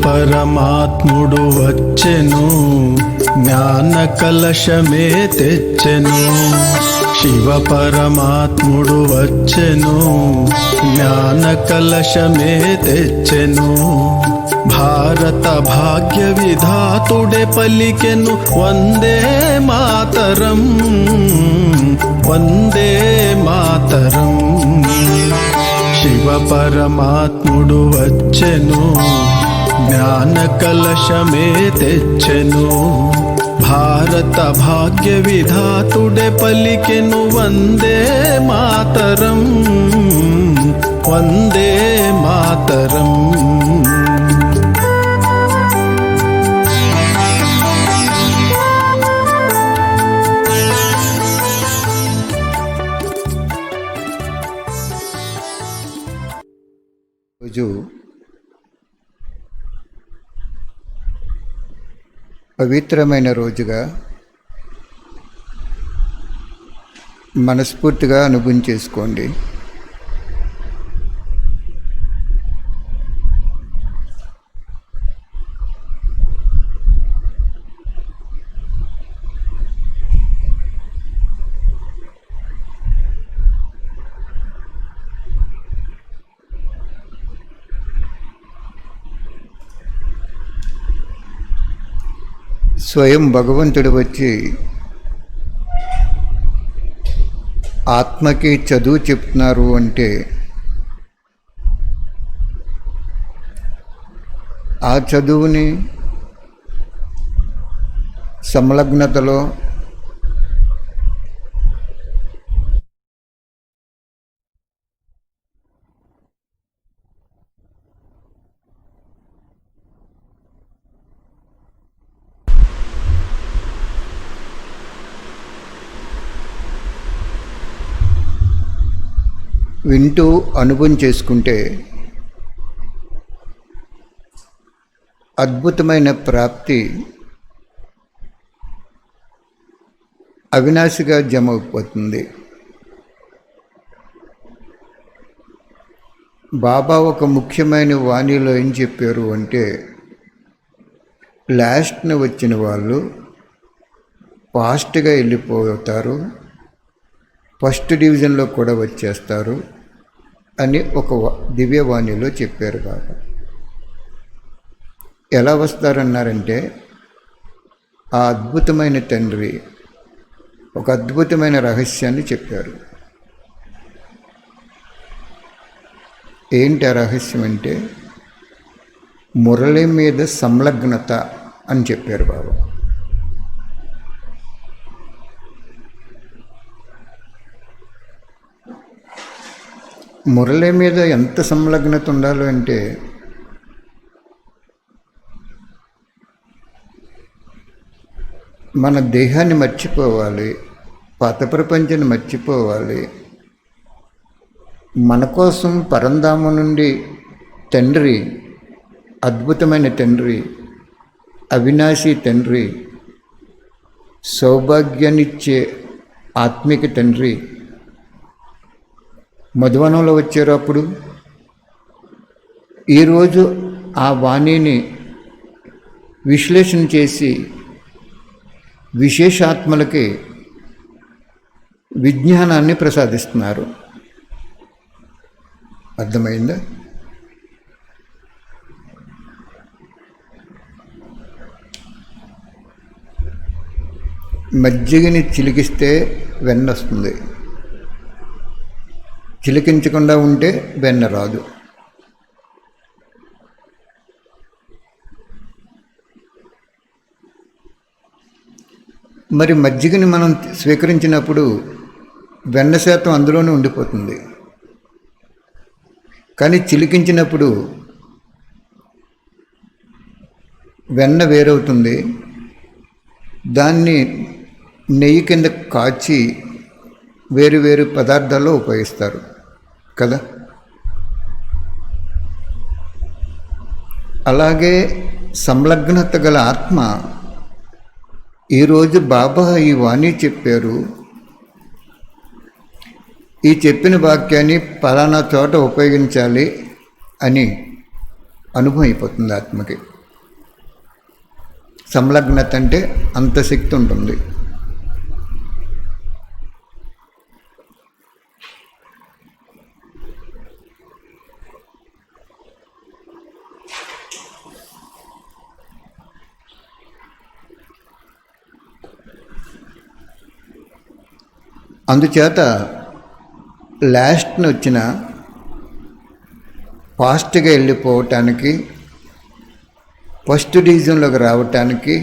పరమాత్ముడు వచ్చెను, జ్ఞాన కలశమే తెచ్చెను. శివ పరమాత్ముడు వచ్చెను, జ్ఞాన కలశమే తెచ్చెను. భారత భాగ్య విధాతుడే పలికెను వందే మాతరం, వందే మాతరం. శివ పరమాత్ముడు వచ్చెను, జ్ఞాన కలశమే తెచ్చెను. భారత భాగ్య విధాతుడే పలికెను వందే మాతరం, వందే మాతరం. రోజు పవిత్రమైన రోజుగా మనస్ఫూర్తిగా అనుభవం చేసుకోండి. స్వయం భగవంతుడు వచ్చి ఆత్మకి చదువు చెప్తున్నారు అంటే ఆ చదువుని సంలగ్నతలో వింటూ అనుభవం చేసుకుంటే అద్భుతమైన ప్రాప్తి అవినాశిగా జమ అయిపోతుంది. బాబా ఒక ముఖ్యమైన వాణిలో ఏం చెప్పారు అంటే, లాస్ట్న వచ్చిన వాళ్ళు ఫాస్ట్గా వెళ్ళిపోతారు, ఫస్ట్ డివిజన్లో కూడా వచ్చేస్తారు అని ఒక దివ్యవాణిలో చెప్పారు బాబా. ఎలా వస్తారన్నారంటే, ఆ అద్భుతమైన తండ్రి ఒక అద్భుతమైన రహస్యాన్ని చెప్పారు. ఏంటి ఆ రహస్యం అంటే, మురళి మీద సంలగ్నత అని చెప్పారు బాబా. మురళి మీద ఎంత సంలగ్నత ఉండాలి అంటే, మన దేహాన్ని మర్చిపోవాలి, పాత ప్రపంచాన్ని మర్చిపోవాలి. మన కోసం పరంధామం నుండి తండ్రి, అద్భుతమైన తండ్రి, అవినాశి తండ్రి, సౌభాగ్యాన్నిచ్చే ఆత్మిక తండ్రి మధువనంలో వచ్చారు. అప్పుడు ఈరోజు ఆ వాణిని విశ్లేషణ చేసి విశేషాత్మలకి విజ్ఞానాన్ని ప్రసాదిస్తున్నారు. అర్థమైందా? మజ్జిగని చిలికిస్తే వెన్న వస్తుంది, చిలికించకుండా ఉంటే వెన్న రాదు. మరి మజ్జిగని మనం స్వీకరించినప్పుడు వెన్న శాతం అందులోనే ఉండిపోతుంది. కానీ చిలికించినప్పుడు వెన్న వేరవుతుంది. దాన్ని నెయ్యి కింద కాచి వేరు వేరు పదార్థాల్లో ఉపయోగిస్తారు కదా. అలాగే సంలగ్నత గల ఆత్మ ఈరోజు బాబా ఈ వాణి చెప్పారు, ఈ చెప్పిన వాక్యాన్ని పలానా చోట ఉపయోగించాలి అని అనుభవం అయిపోతుంది ఆత్మకి. సంలగ్నత అంటే అంత శక్తి ఉంటుంది. అందుచేత లాస్ట్ని వచ్చిన ఫాస్ట్గా వెళ్ళిపోవటానికి, ఫస్ట్ డివిజన్లోకి రావటానికి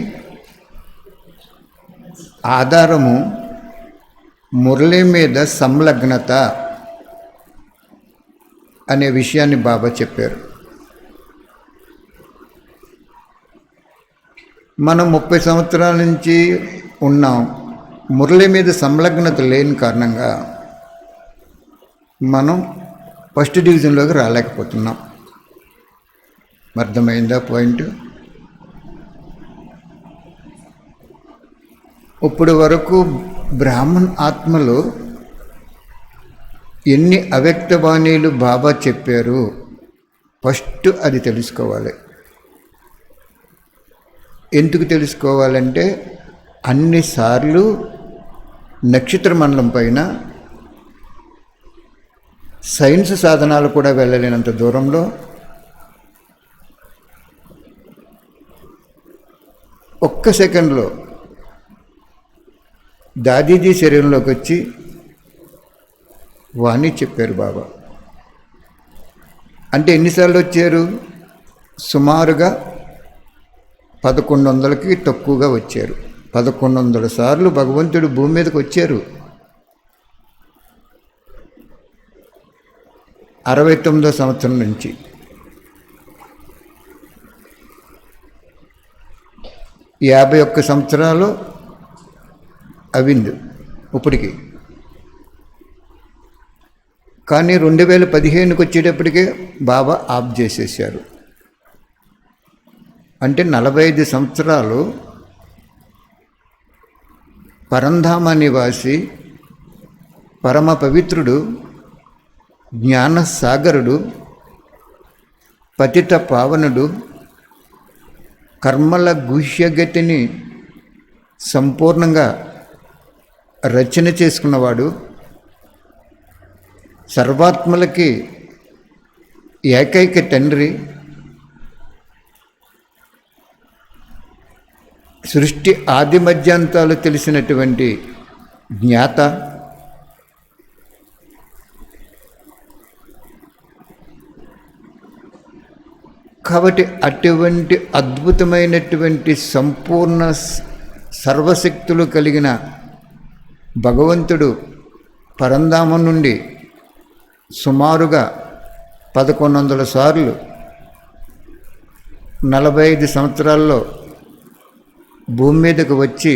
ఆధారము మురళి మీద సంలగ్నత అనే విషయాన్ని బాబా చెప్పారు. మనం 30 సంవత్సరాల నుంచి ఉన్నాం. మురళి మీద సంలగ్నత లేని కారణంగా మనం ఫస్ట్ డివిజన్లోకి రాలేకపోతున్నాం. అర్థమైందా పాయింట్? ఇప్పుడు వరకు బ్రాహ్మణ్ ఆత్మలో ఎన్ని అవ్యక్తవాణీలు బాబా చెప్పారు, ఫస్ట్ అది తెలుసుకోవాలి. ఎందుకు తెలుసుకోవాలంటే అన్నిసార్లు నక్షత్ర మండలం పైన సైన్స్ సాధనాలు కూడా వెళ్ళలేనంత దూరంలో ఒక్క సెకండ్లో దాదీజీ శరీరంలోకి వచ్చి వాణి చెప్పారు బాబా. అంటే ఎన్నిసార్లు వచ్చారు? సుమారుగా 1100కి తక్కువగా వచ్చారు. 1100 సార్లు భగవంతుడు భూమి మీదకి వచ్చారు. 69వ సంవత్సరం నుంచి. యాభై 51 సంవత్సరాలు అవింది ఇప్పటికి. కానీ 2015కి వచ్చేటప్పటికే బాబా ఆఫ్ చేసేసారు. అంటే 45 సంవత్సరాలు పరంధామ నివాసి, పరమ పవిత్రుడు, జ్ఞానసాగరుడు, పతిత పావనుడు, కర్మల గుహ్యగతిని సంపూర్ణంగా రచన చేసుకున్నవాడు, సర్వాత్మలకి ఏకైక తండ్రి, సృష్టి ఆది మధ్యాంతాలు తెలిసినటువంటి జ్ఞాత, కాబట్టి అటువంటి అద్భుతమైనటువంటి సంపూర్ణ సర్వశక్తులు కలిగిన భగవంతుడు పరంధామం నుండి సుమారుగా 1100 సార్లు 45 సంవత్సరాల్లో భూమి మీదకు వచ్చి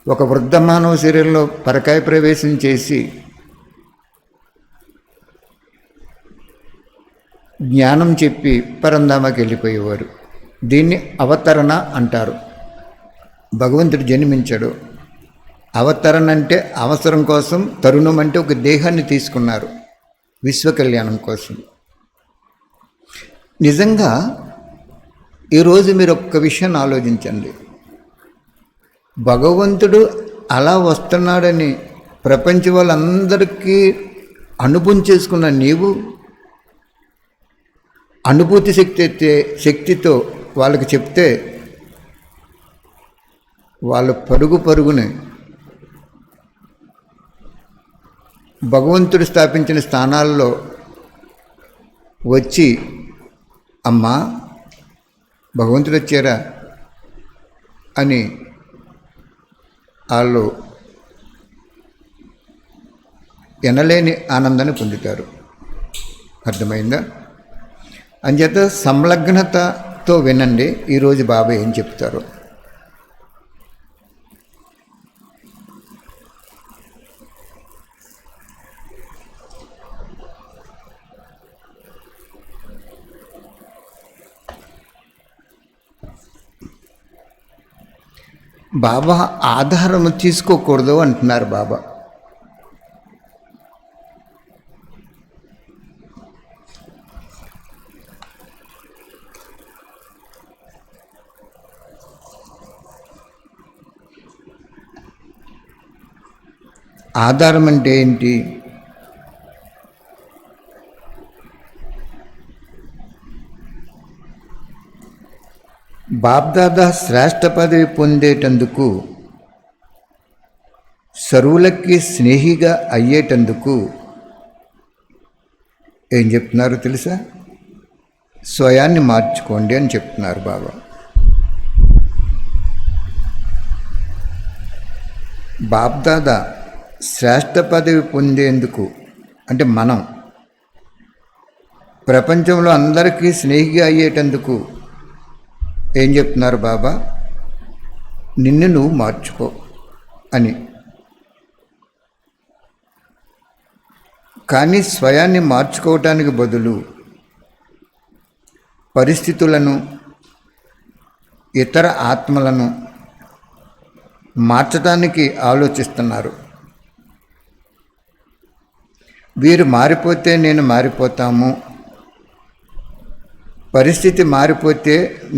ఒక వృద్ధ మానవ శరీరంలో పరకాయ ప్రవేశం చేసి జ్ఞానం చెప్పి పరంధామకి వెళ్ళిపోయేవారు. దీన్ని అవతరణ అంటారు. భగవంతుడు జన్మించాడు. అవతరణ అంటే అవసరం కోసం, తరుణం అంటే ఒక దేహాన్ని తీసుకున్నారు విశ్వ కళ్యాణం కోసం. నిజంగా ఈరోజు మీరు ఒక్క విషయాన్ని ఆలోచించండి. భగవంతుడు అలా వస్తున్నాడని ప్రపంచ వాళ్ళందరికీ అనుభవం చేసుకున్న నీవు అనుభూతి శక్తితో వాళ్ళకి చెప్తే వాళ్ళు పరుగుని భగవంతుడు స్థాపించిన స్థానాల్లో వచ్చి, అమ్మా భగవంతుడు వచ్చారా అని వాళ్ళు ఎనలేని ఆనందాన్ని పొందుతారు. అర్థమైందా? అంచేత సంలగ్నతతో వినండి ఈరోజు బాబా ఏం చెప్తారు. బాబా ఆధారము తీసుకోకూడదు అంటున్నారు బాబా. ఆధారం అంటే ఏంటి? బాప్దాదా శ్రేష్ఠ పదవి పొందేటందుకు, సర్వులకి స్నేహిగా అయ్యేటందుకు ఏం చెప్తున్నారు తెలుసా? స్వయాన్ని మార్చుకోండి అని చెప్తున్నారు బాబా. బాప్దాదా శ్రేష్ఠ పదవి పొందేందుకు అంటే మనం ప్రపంచంలో అందరికీ స్నేహిగా అయ్యేటందుకు ఏం చెప్తున్నారు బాబా? నిన్ను నువ్వు మార్చుకో అని. కానీ స్వయాన్ని మార్చుకోవటానికి బదులు పరిస్థితులను, ఇతర ఆత్మలను మార్చడానికి ఆలోచిస్తున్నారు. వీరు మారిపోతే నేను మారిపోతాము, పరిస్థితి మారిపోతే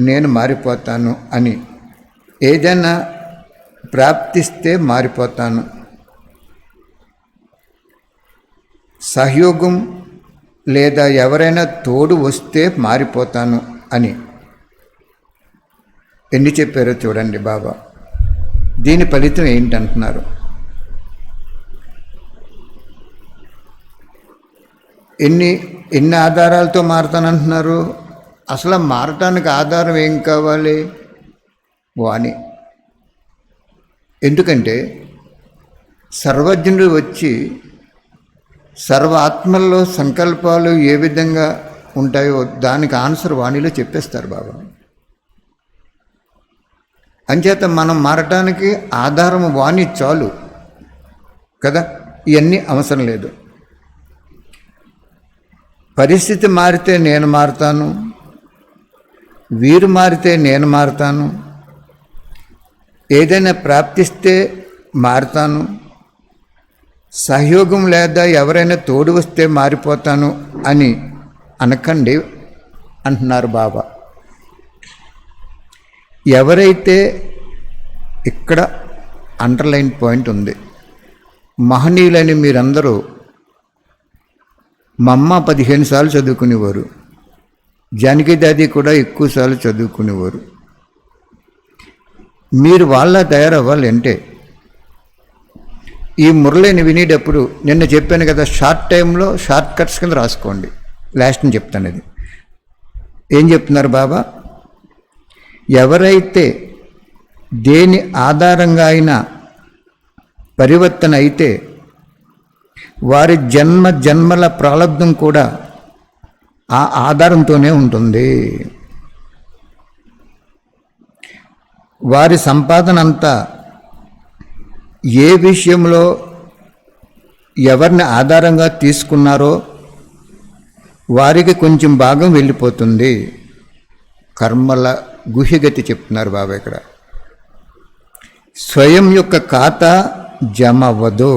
నేను మారిపోతాను అని, ఏదైనా ప్రాప్తిస్తే మారిపోతాను, సహయోగం లేదా ఎవరైనా తోడు వస్తే మారిపోతాను అని ఎన్ని చెప్పారో చూడండి బాబా. దీని ఫలితం ఏంటంటున్నారు? ఎన్ని ఆధారాలతో మారతానంటున్నారు? అసలు మారటానికి ఆధారం ఏం కావాలి? వాణి. ఎందుకంటే సర్వజ్ఞుడు వచ్చి సర్వ ఆత్మల్లో సంకల్పాలు ఏ విధంగా ఉంటాయో దానికి ఆన్సర్ వాణిలో చెప్పేస్తారు బాబా. అంచేత మనం మారటానికి ఆధారం వాణి చాలు కదా, ఇవన్నీ అవసరం లేదు. పరిస్థితి మారితే నేను మారుతాను, వీరు మారితే నేను మారుతాను, ఏదైనా ప్రాప్తిస్తే మారుతాను, సహయోగం లేదా ఎవరైనా తోడు వస్తే మారిపోతాను అని అనకండి అంటున్నారు బాబా. ఎవరైతే, ఇక్కడ అండర్లైన్ పాయింట్ ఉంది, మహనీయులని మీరందరూ మా అమ్మ 15 సార్లు చదువుకునేవారు, జానకి దాది కూడా ఎక్కువసార్లు చదువుకునేవారు. మీరు వాళ్ళ తయారవ్వాలి అంటే ఈ మురళిని వినేటప్పుడు నిన్న చెప్పాను కదా, షార్ట్ టైంలో షార్ట్ కట్స్ కింద రాసుకోండి. లాస్ట్ని చెప్తాను. అది ఏం చెప్తున్నారు బాబా? ఎవరైతే దేని ఆధారంగా అయినా పరివర్తన అయితే వారి జన్మల ప్రారంధం కూడా ఆ ఆధారంతోనే ఉంటుంది. వారి సంపాదన అంతా ఏ విషయంలో ఎవరిని ఆధారంగా తీసుకున్నారో వారికి కొంచెం భాగం వెళ్ళిపోతుంది. కర్మల గుహ్యగతి చెప్తున్నారు బాబా ఇక్కడ. స్వయం యొక్క ఖాతా జమ అవ్వదు.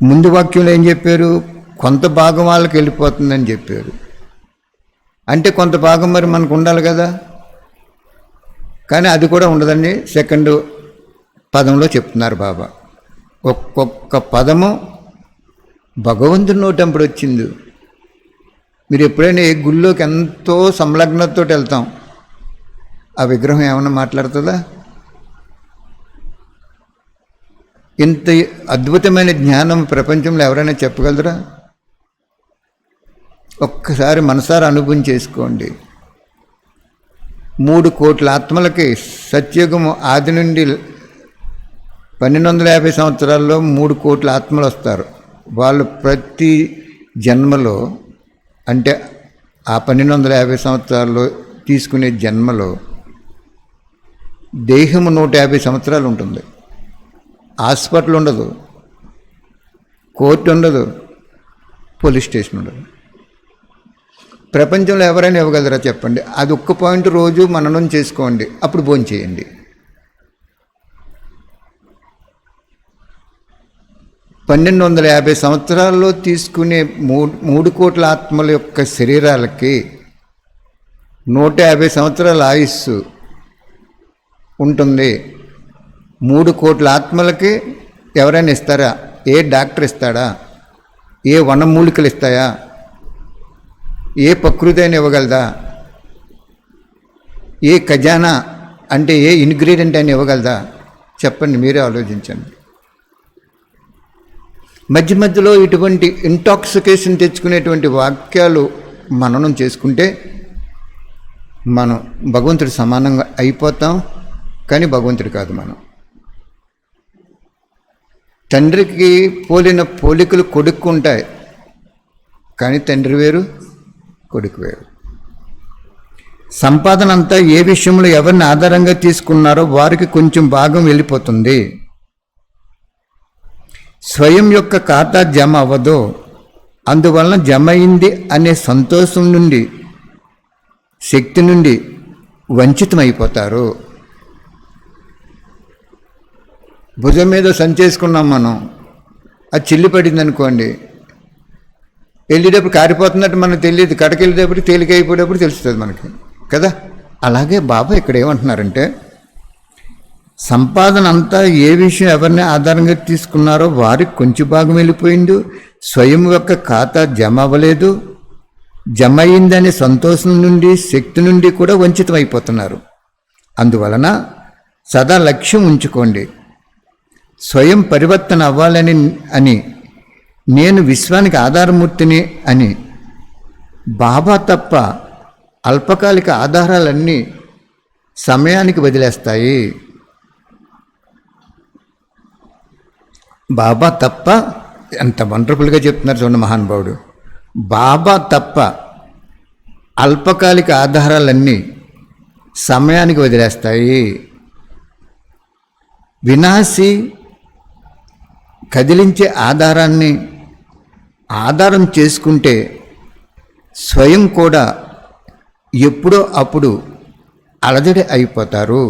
ముందు వాక్యంలో ఏం చెప్పారు? కొంత భాగం వాళ్ళకి వెళ్ళిపోతుందని చెప్పారు. అంటే కొంత భాగం మరి మనకు ఉండాలి కదా, కానీ అది కూడా ఉండదండి. సెకండ్ పదంలో చెప్తున్నారు బాబా. ఒక్కొక్క పదము భగవంతుని నోటంపుడు వచ్చింది. మీరు ఎప్పుడైనా ఏ గుళ్ళోకి ఎంతో సంలగ్నతతో వెళ్తాం, ఆ విగ్రహం ఏమన్నా మాట్లాడుతుందా? ఇంత అద్భుతమైన జ్ఞానం ప్రపంచంలో ఎవరైనా చెప్పగలరా? ఒక్కసారి మనసారా అనుభవం చేసుకోండి. 3 కోట్ల ఆత్మలకి సత్యుగము ఆది నుండి 1250 సంవత్సరాల్లో 3 కోట్ల ఆత్మలు వస్తారు. వాళ్ళు ప్రతి జన్మలో, అంటే ఆ 1250 సంవత్సరాల్లో తీసుకునే జన్మలో దేహము 150 సంవత్సరాలు ఉంటుంది. హాస్పిటల్ ఉండదు, కోర్టు ఉండదు, పోలీస్ స్టేషన్ ఉండదు. ప్రపంచంలో ఎవరైనా ఇవ్వగలరా చెప్పండి? అది ఒక్క పాయింట్ రోజు మననం చేసుకోండి, అప్పుడు భోజనం చేయండి. 1250 సంవత్సరాల్లో తీసుకునే 3 కోట్ల ఆత్మల యొక్క శరీరాలకి 150 సంవత్సరాల ఆయుస్సు ఉంటుంది. 3 కోట్ల ఆత్మలకి ఎవరైనా ఇస్తారా? ఏ డాక్టర్ ఇస్తాడా? ఏ వనమూలికలు ఇస్తాయా? ఏ ప్రకృతి అయినా ఇవ్వగలదా? ఏ ఖజానా అంటే ఏ ఇంగ్రీడియంట్ అయినా ఇవ్వగలదా? చెప్పండి, మీరే ఆలోచించండి. మధ్య మధ్యలో ఇటువంటి ఇంటాక్సికేషన్ తెచ్చుకునేటువంటి వాక్యాలు మననం చేసుకుంటే మనం భగవంతుడి సమానంగా అయిపోతాం. కానీ భగవంతుడు కాదు మనం. తండ్రికి పోలిన పోలికలు కొడుకు ఉంటాయి, కానీ తండ్రి వేరు, కొడుకు వేరు. సంపాదన అంతా ఏ విషయంలో ఎవరిని ఆధారంగా తీసుకున్నారో వారికి కొంచెం భాగం వెళ్ళిపోతుంది. స్వయం యొక్క ఖాతా జమ అవ్వదో, అందువలన జమ అయింది అనే సంతోషం నుండి, శక్తి నుండి వంచితమైపోతారు. భుజం మీద సంచేసుకున్నాం మనం, అది చిల్లిపడింది అనుకోండి, వెళ్ళేటప్పుడు కారిపోతున్నట్టు మనకు తెలియదు, కడకి వెళ్ళేటప్పుడు తేలిక అయిపోయేటప్పుడు తెలుస్తుంది మనకి కదా. అలాగే బాబా ఇక్కడ ఏమంటున్నారంటే, సంపాదన అంతా ఏ విషయం ఎవరిని ఆధారంగా తీసుకున్నారో వారికి కొంచెం భాగం వెళ్ళిపోయింది. స్వయం యొక్క ఖాతా జమ అవ్వలేదు, జమ అయిందనే సంతోషం నుండి, శక్తి నుండి కూడా వంచితం అయిపోతున్నారు. అందువలన సదా లక్ష్యం ఉంచుకోండి. స్వయం పరివర్తన అవ్వాలని అని, నేను విశ్వానికి ఆధారమూర్తిని అని. బాబా తప్ప అల్పకాలిక ఆధారాలన్నీ సమయానికి వదిలేస్తాయి. బాబా తప్ప, ఎంత వండర్ఫుల్గా చెప్తున్నారు చూడండి మహానుభావుడు. బాబా తప్ప అల్పకాలిక ఆధారాలన్నీ సమయానికి వదిలేస్తాయి. వినాశి కదిలించే ఆధారాన్ని ఆధారం చేసుకుంటే స్వయం కూడా ఎప్పుడో అప్పుడు అలజడి అయిపోతారు.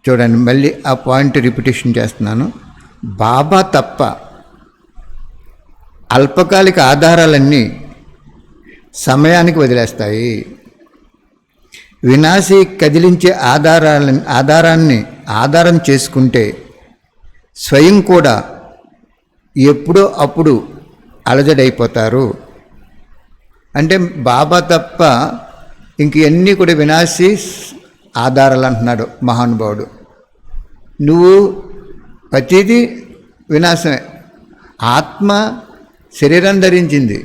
చూడండి, మళ్ళీ ఆ పాయింట్ రిపిటేషన్ చేస్తున్నాను. బాబా తప్ప అల్పకాలిక ఆధారాలన్నీ సమయానికి వదిలేస్తాయి. వినాశి కదిలించే ఆధారాన్ని ఆధారం చేసుకుంటే స్వయం కూడా ఎప్పుడో అప్పుడు అలజడైపోతారు. అంటే బాబా తప్ప ఇంకన్నీ కూడా వినాశి ఆధారాలు అంటున్నాడు మహానుభావుడు. నువ్వు ప్రతిదీ వినాశమే. ఆత్మ శరీరం ధరించింది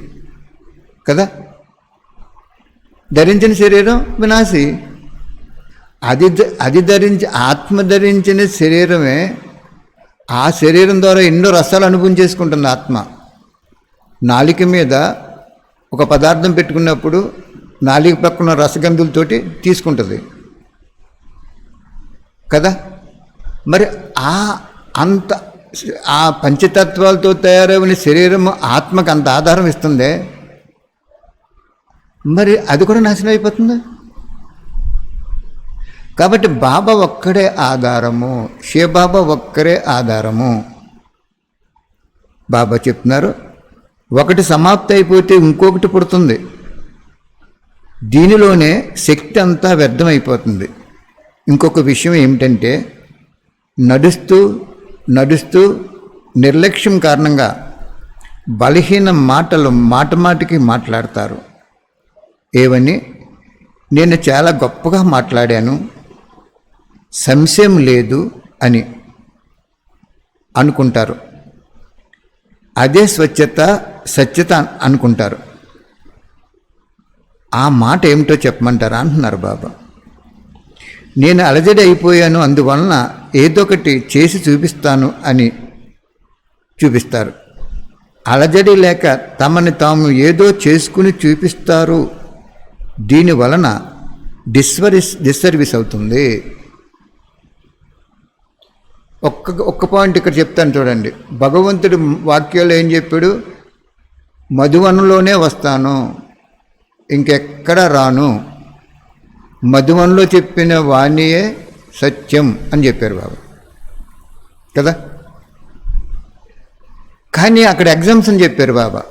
కదా, ధరించిన శరీరం వినాశి. అది ఆత్మ ధరించిన శరీరమే. ఆ శరీరం ద్వారా ఎన్నో రసాలు అనుభవం చేసుకుంటుంది ఆత్మ. నాలిక మీద ఒక పదార్థం పెట్టుకున్నప్పుడు నాలిక పక్కన రసగంధులతోటి తీసుకుంటుంది కదా. మరి ఆ పంచతత్వాలతో తయారైన శరీరం ఆత్మకు అంత ఆధారం ఇస్తుందే, మరి అది కూడా నాశనం అయిపోతుంది. కాబట్టి బాబా ఒక్కడే ఆధారము, శివబాబా ఒక్కరే ఆధారము. బాబా చెప్తున్నారు, ఒకటి సమాప్తి అయిపోతే ఇంకొకటి పుడుతుంది. దీనిలోనే శక్తి అంతా వ్యర్థమైపోతుంది. ఇంకొక విషయం ఏమిటంటే, నడుస్తూ నడుస్తూ నిర్లక్ష్యం కారణంగా బలహీన మాటలు మాటికి మాట్లాడతారు. ఏవని, నేను చాలా గొప్పగా మాట్లాడాను, సంశయం లేదు అని అనుకుంటారు. అదే సత్యత అనుకుంటారు. ఆ మాట ఏమిటో చెప్పమంటారా అంటున్నారు బాబా. నేను అలజడి అయిపోయాను, అందువలన ఏదో ఒకటి చేసి చూపిస్తాను అని చూపిస్తారు. అలజడి లేక తమని తాము ఏదో చేసుకుని చూపిస్తారు. దీనివలన డిస్సర్వీస్ అవుతుంది. ఒక్క పాయింట్ ఇక్కడ చెప్తాను చూడండి. భగవంతుడు వాక్యాలు ఏం చెప్పాడు? మధువనంలోనే వస్తాను, ఇంకెక్కడ రాను, మధువనంలో చెప్పిన వాణియే సత్యం అని చెప్పారు బాబా కదా. కానీ అక్కడ ఎగ్జామ్షన్ చెప్పారు బాబా.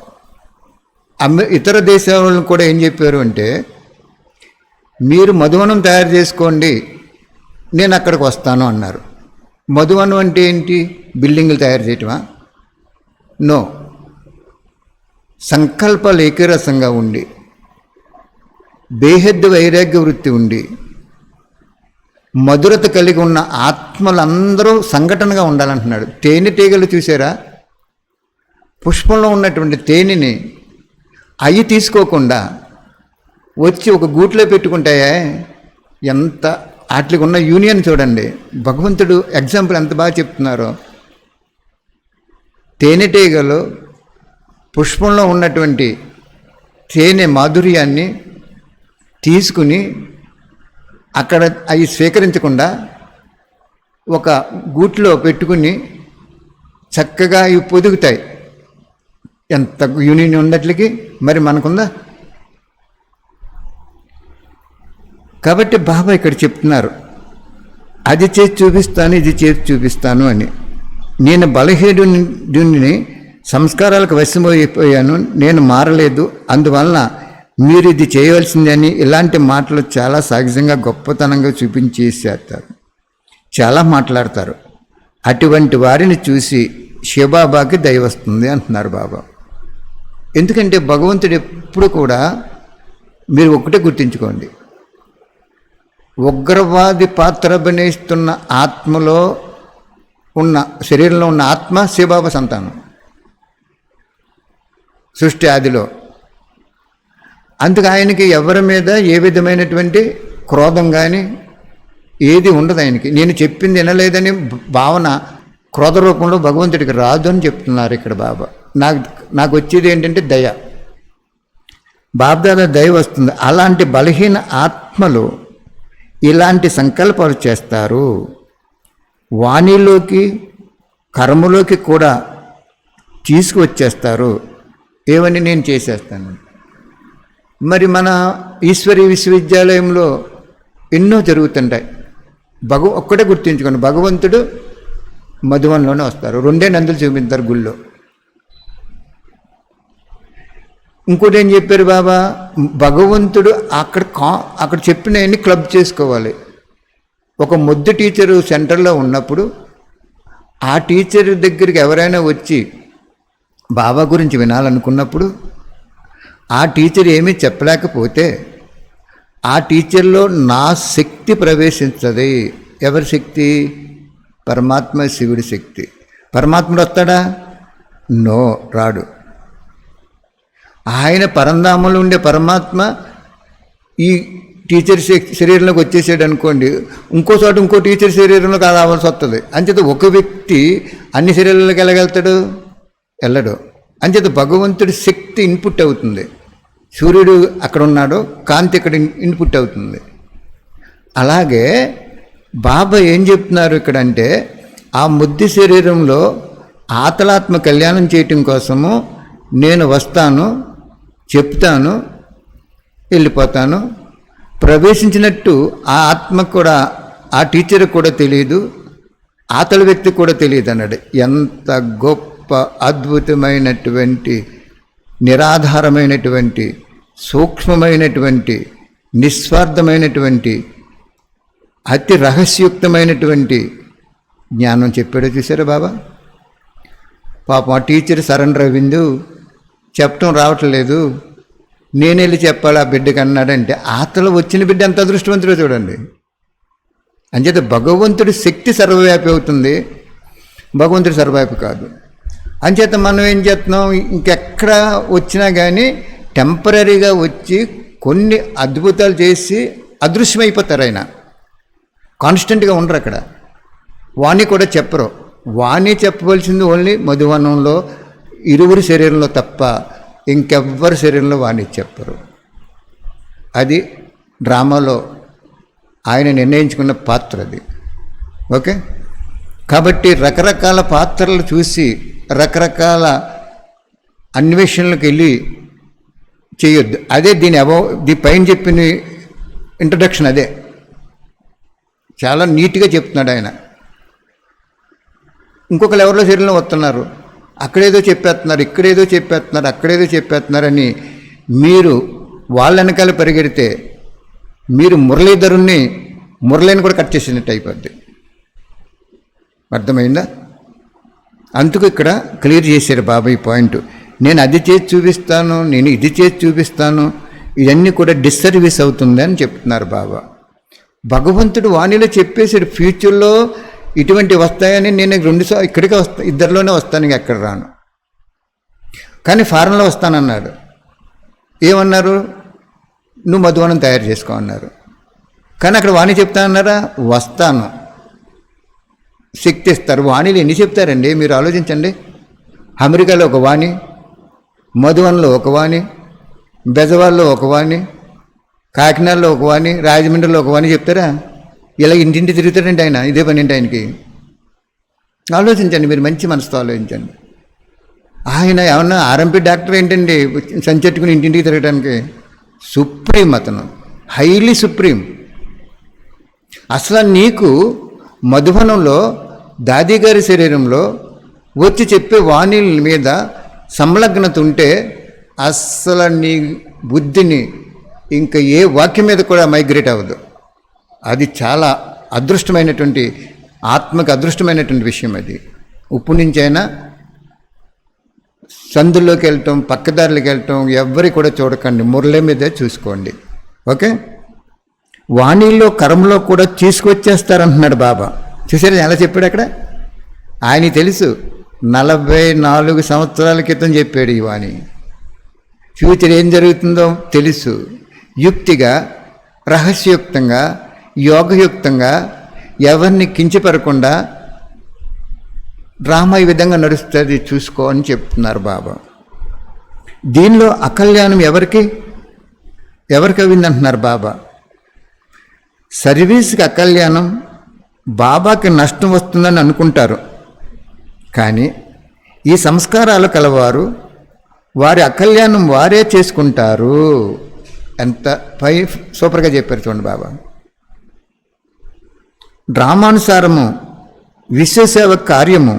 ఇతర దేశాలను కూడా ఏం చెప్పారు అంటే, మీరు మధువనం తయారు చేసుకోండి, నేను అక్కడికి వస్తాను అన్నారు. మధువనం అంటే ఏంటి? బిల్డింగులు తయారు చేయటమా? నో. సంకల్పాలు ఏకరసంగా ఉండి, బేహద్దు వైరాగ్య వృత్తి ఉండి, మధురత కలిగి ఉన్న ఆత్మలందరూ సంఘటనగా ఉండాలంటున్నాడు. తేనెటీగలు చూసారా? పుష్పంలో ఉన్నటువంటి తేనెని అవి తీసుకోకుండా వచ్చి ఒక గూట్లో పెట్టుకుంటాయే, ఎంత వాటికి ఉన్న యూనియన్ చూడండి. భగవంతుడు ఎగ్జాంపుల్ ఎంత బాగా చెప్తున్నారో. తేనెటీగలు పుష్పంలో ఉన్నటువంటి తేనె మాధుర్యాన్ని తీసుకుని అక్కడ అవి స్వీకరించకుండా ఒక గూట్లో పెట్టుకుని చక్కగా ఇవి పొదుగుతాయి. ఎంత యూనియన్ ఉన్నట్లకి మరి మనకుందా? కాబట్టి బాబా ఇక్కడ చెప్తున్నారు, అది చేసి చూపిస్తాను, ఇది చేసి చూపిస్తాను అని. నేను బలహీనుడిని, సంస్కారాలకు వశమైపోయాను, నేను మారలేదు, అందువలన మీరు ఇది చేయవలసిందని ఇలాంటి మాటలు చాలా సహజంగా గొప్పతనంగా చూపించేసేస్తారు, చాలా మాట్లాడతారు. అటువంటి వారిని చూసి శివబాబాకి దయ వస్తుంది అంటున్నారు బాబా. ఎందుకంటే భగవంతుడు ఎప్పుడు కూడా, మీరు ఒక్కటే గుర్తుంచుకోండి, ఉగ్రవాది పాత్ర అభినయిస్తున్న ఆత్మలో ఉన్న, శరీరంలో ఉన్న ఆత్మ శివబాబా సంతానం సృష్టి ఆదిలో. అందుకు ఆయనకి ఎవరి మీద ఏ విధమైనటువంటి క్రోధం కానీ ఏది ఉండదు ఆయనకి. నేను చెప్పింది వినలేదని భావన క్రోధ రూపంలో భగవంతుడికి రాదు అని చెప్తున్నారు ఇక్కడ బాబా. నాకు వచ్చేది ఏంటంటే దయ, బాబ్దాదా దయ వస్తుంది. అలాంటి బలహీన ఆత్మలు ఇలాంటి సంకల్పాలు చేస్తారు, వాణిలోకి కర్మలోకి కూడా తీసుకువచ్చేస్తారు. ఏమని? నేను చేసేస్తాను. మరి మన ఈశ్వరీ విశ్వవిద్యాలయంలో ఎన్నో జరుగుతుంటాయి. ఒక్కటే గుర్తుంచుకోండి, భగవంతుడు మధువనంలోనే వస్తారు. 2 నందులు చూపిస్తారు గుళ్ళో. ఇంకోటి ఏం చెప్పారు బాబా? భగవంతుడు అక్కడ చెప్పినవన్నీ క్లబ్ చేసుకోవాలి. ఒక ముద్దు టీచరు సెంటర్లో ఉన్నప్పుడు ఆ టీచర్ దగ్గరికి ఎవరైనా వచ్చి బాబా గురించి వినాలనుకున్నప్పుడు ఆ టీచర్ ఏమీ చెప్పలేకపోతే ఆ టీచర్లో నా శక్తి ప్రవేశించది. ఎవరి శక్తి? పరమాత్మ, శివుడి శక్తి. పరమాత్ముడు వస్తాడా? నో, రాడు. ఆయన పరంధామంలో ఉండే పరమాత్మ ఈ టీచర్ శరీరంలోకి వచ్చేసాడు అనుకోండి, ఇంకో చోట ఇంకో టీచర్ శరీరంలోకి రావాల్సి వస్తుంది. అంచేత ఒక వ్యక్తి అన్ని శరీరాలకు వెళ్ళగలుగుతాడు? వెళ్ళడు. అంచేత భగవంతుడి శక్తి ఇన్పుట్ అవుతుంది. సూర్యుడు అక్కడ ఉన్నాడు, కాంతి ఇక్కడ ఇన్పుట్ అవుతుంది. అలాగే బాబా ఏం చెప్తున్నారు ఇక్కడ అంటే, ఆ ముద్దు శరీరంలో ఆతలాత్మ కళ్యాణం చేయటం కోసము నేను వస్తాను, చెప్తాను, వెళ్ళిపోతాను. ప్రవేశించినట్టు ఆ ఆత్మ కూడా, ఆ టీచర్కి కూడా తెలియదు, ఆతల వ్యక్తికి కూడా తెలియదు అన్నాడు. ఎంత గొప్ప అద్భుతమైనటువంటి, నిరాధారమైనటువంటి, సూక్ష్మమైనటువంటి, నిస్వార్థమైనటువంటి, అతి రహస్యయుక్తమైనటువంటి జ్ఞానం చెప్పాడో చూసారా బాబా. పాపం ఆ టీచర్ సరెండర్ అయింది, చెప్పటం రావట్లేదు, నేను వెళ్ళి చెప్పాలి ఆ బిడ్డకి అన్నాడంటే, ఆతలో వచ్చిన బిడ్డ ఎంత అదృష్టవంతుడో చూడండి. అంచేత భగవంతుడి శక్తి సర్వవ్యాపి అవుతుంది, భగవంతుడి సర్వవ్యాపి కాదు. అంచేత మనం ఏం చేస్తున్నాం, ఇంకెక్కడ వచ్చినా కానీ టెంపరీగా వచ్చి కొన్ని అద్భుతాలు చేసి అదృశ్యమైపోతారు. ఆయన కాన్స్టెంట్గా ఉండరు అక్కడ. వాణి కూడా చెప్పరు. వాణి చెప్పవలసింది ఓన్లీ మధువనంలో ఇరువురి శరీరంలో తప్ప ఇంకెవ్వరి శరీరంలో వాణి చెప్పరు. అది డ్రామాలో ఆయన నిర్ణయించుకున్న పాత్ర అది. ఓకే, కాబట్టి రకరకాల పాత్రలు చూసి రకరకాల అన్వేషణలకు వెళ్ళి చేయొద్దు. అదే దీని పైన చెప్పిన ఇంట్రడక్షన్ అదే. చాలా నీట్గా చెప్తున్నాడు ఆయన. ఇంకొకరు ఎవరిలో శరీరంలో వస్తున్నారు, అక్కడేదో చెప్పేస్తున్నారు, ఇక్కడేదో చెప్పేస్తున్నారు, అక్కడేదో చెప్పేస్తున్నారని మీరు వాళ్ళ వెనకాల పరిగెడితే మీరు మురళీని కూడా కట్ చేసినట్టు అయిపోద్ది. అర్థమైందా? అందుకు ఇక్కడ క్లియర్ చేశారు బాబా ఈ పాయింట్. నేను అది చేసి చూపిస్తాను, నేను ఇది చేసి చూపిస్తాను, ఇవన్నీ కూడా డిస్సర్వీస్ అవుతుంది అని చెప్తున్నారు బాబా. భగవంతుడు వాణిలో చెప్పేసాడు ఫ్యూచర్లో ఇటువంటి వస్తాయని. నేను ఇక్కడికే ఇద్దరిలోనే వస్తాను, ఇంక ఎక్కడ రాను. కానీ ఫారెన్లో వస్తానన్నాడు. ఏమన్నారు? నువ్వు మధువనం తయారు చేసుకో అన్నారు. కానీ అక్కడ వాణి చెప్తానన్నారా? వస్తాను, శక్తి ఇస్తారు. వాణిలు ఎన్ని చెప్తారండి మీరు ఆలోచించండి. అమెరికాలో ఒక వాణి, మధువన్లో ఒక వాణి, బెజవాడలో ఒక వాణి, కాకినాడలో ఒక వాణి, రాజమండ్రిలో ఒక వాణి చెప్తారా? ఇలా ఇంటింటి తిరుగుతారండి ఆయన. ఇదే పని ఏంటి ఆయనకి? ఆలోచించండి, మీరు మంచి మనసుతో ఆలోచించండి. ఆయన ఏమన్నా ఆర్ఎంపీ డాక్టర్ ఏంటండి సంచెట్టుకుని ఇంటింటికి తిరగడానికి? సుప్రీం అతను, హైలీ సుప్రీం. అసలు నీకు మధువనంలో దాది గారి శరీరంలో వచ్చి చెప్పే వాణిల మీద సంలగ్నత ఉంటే అస్సలు నీ బుద్ధిని ఇంకా ఏ వాక్యం మీద కూడా మైగ్రేట్ అవ్వదు. అది చాలా అదృష్టమైనటువంటి, ఆత్మకు అదృష్టమైనటువంటి విషయం అది. ఉప్పు నుంచైనా సందుల్లోకి వెళ్ళటం, పక్కదారులకు వెళ్ళటం ఎవ్వరి కూడా చూడకండి, మురళి మీదే చూసుకోండి. ఓకే, వాణిలో కర్మలో కూడా తీసుకొచ్చేస్తారంటున్నాడు బాబా. చూసారా ఎలా చెప్పాడు అక్కడ? ఆయన తెలుసు, 44 సంవత్సరాల క్రితం చెప్పాడు ఈ వాణి. ఫ్యూచర్ ఏం జరుగుతుందో తెలుసు. యుక్తిగా, రహస్యయుక్తంగా, యోగయుక్తంగా, ఎవరిని కించపరకుండా డ్రామా ఈ విధంగా నడుస్తుంది, చూసుకో అని చెప్తున్నారు బాబా. దీనిలో అకల్యాణం ఎవరికి అవిందంటున్నారు బాబా. సర్వీస్కి అకల్యాణం బాబాకి నష్టం వస్తుందని అనుకుంటారు. కానీ ఈ సంస్కారాలు కలవారు వారి అకల్యాణం వారే చేసుకుంటారు. ఎంత సూపర్గా చెప్పారు చూడండి బాబా. డ్రామానుసారము విశ్వసేవ కార్యము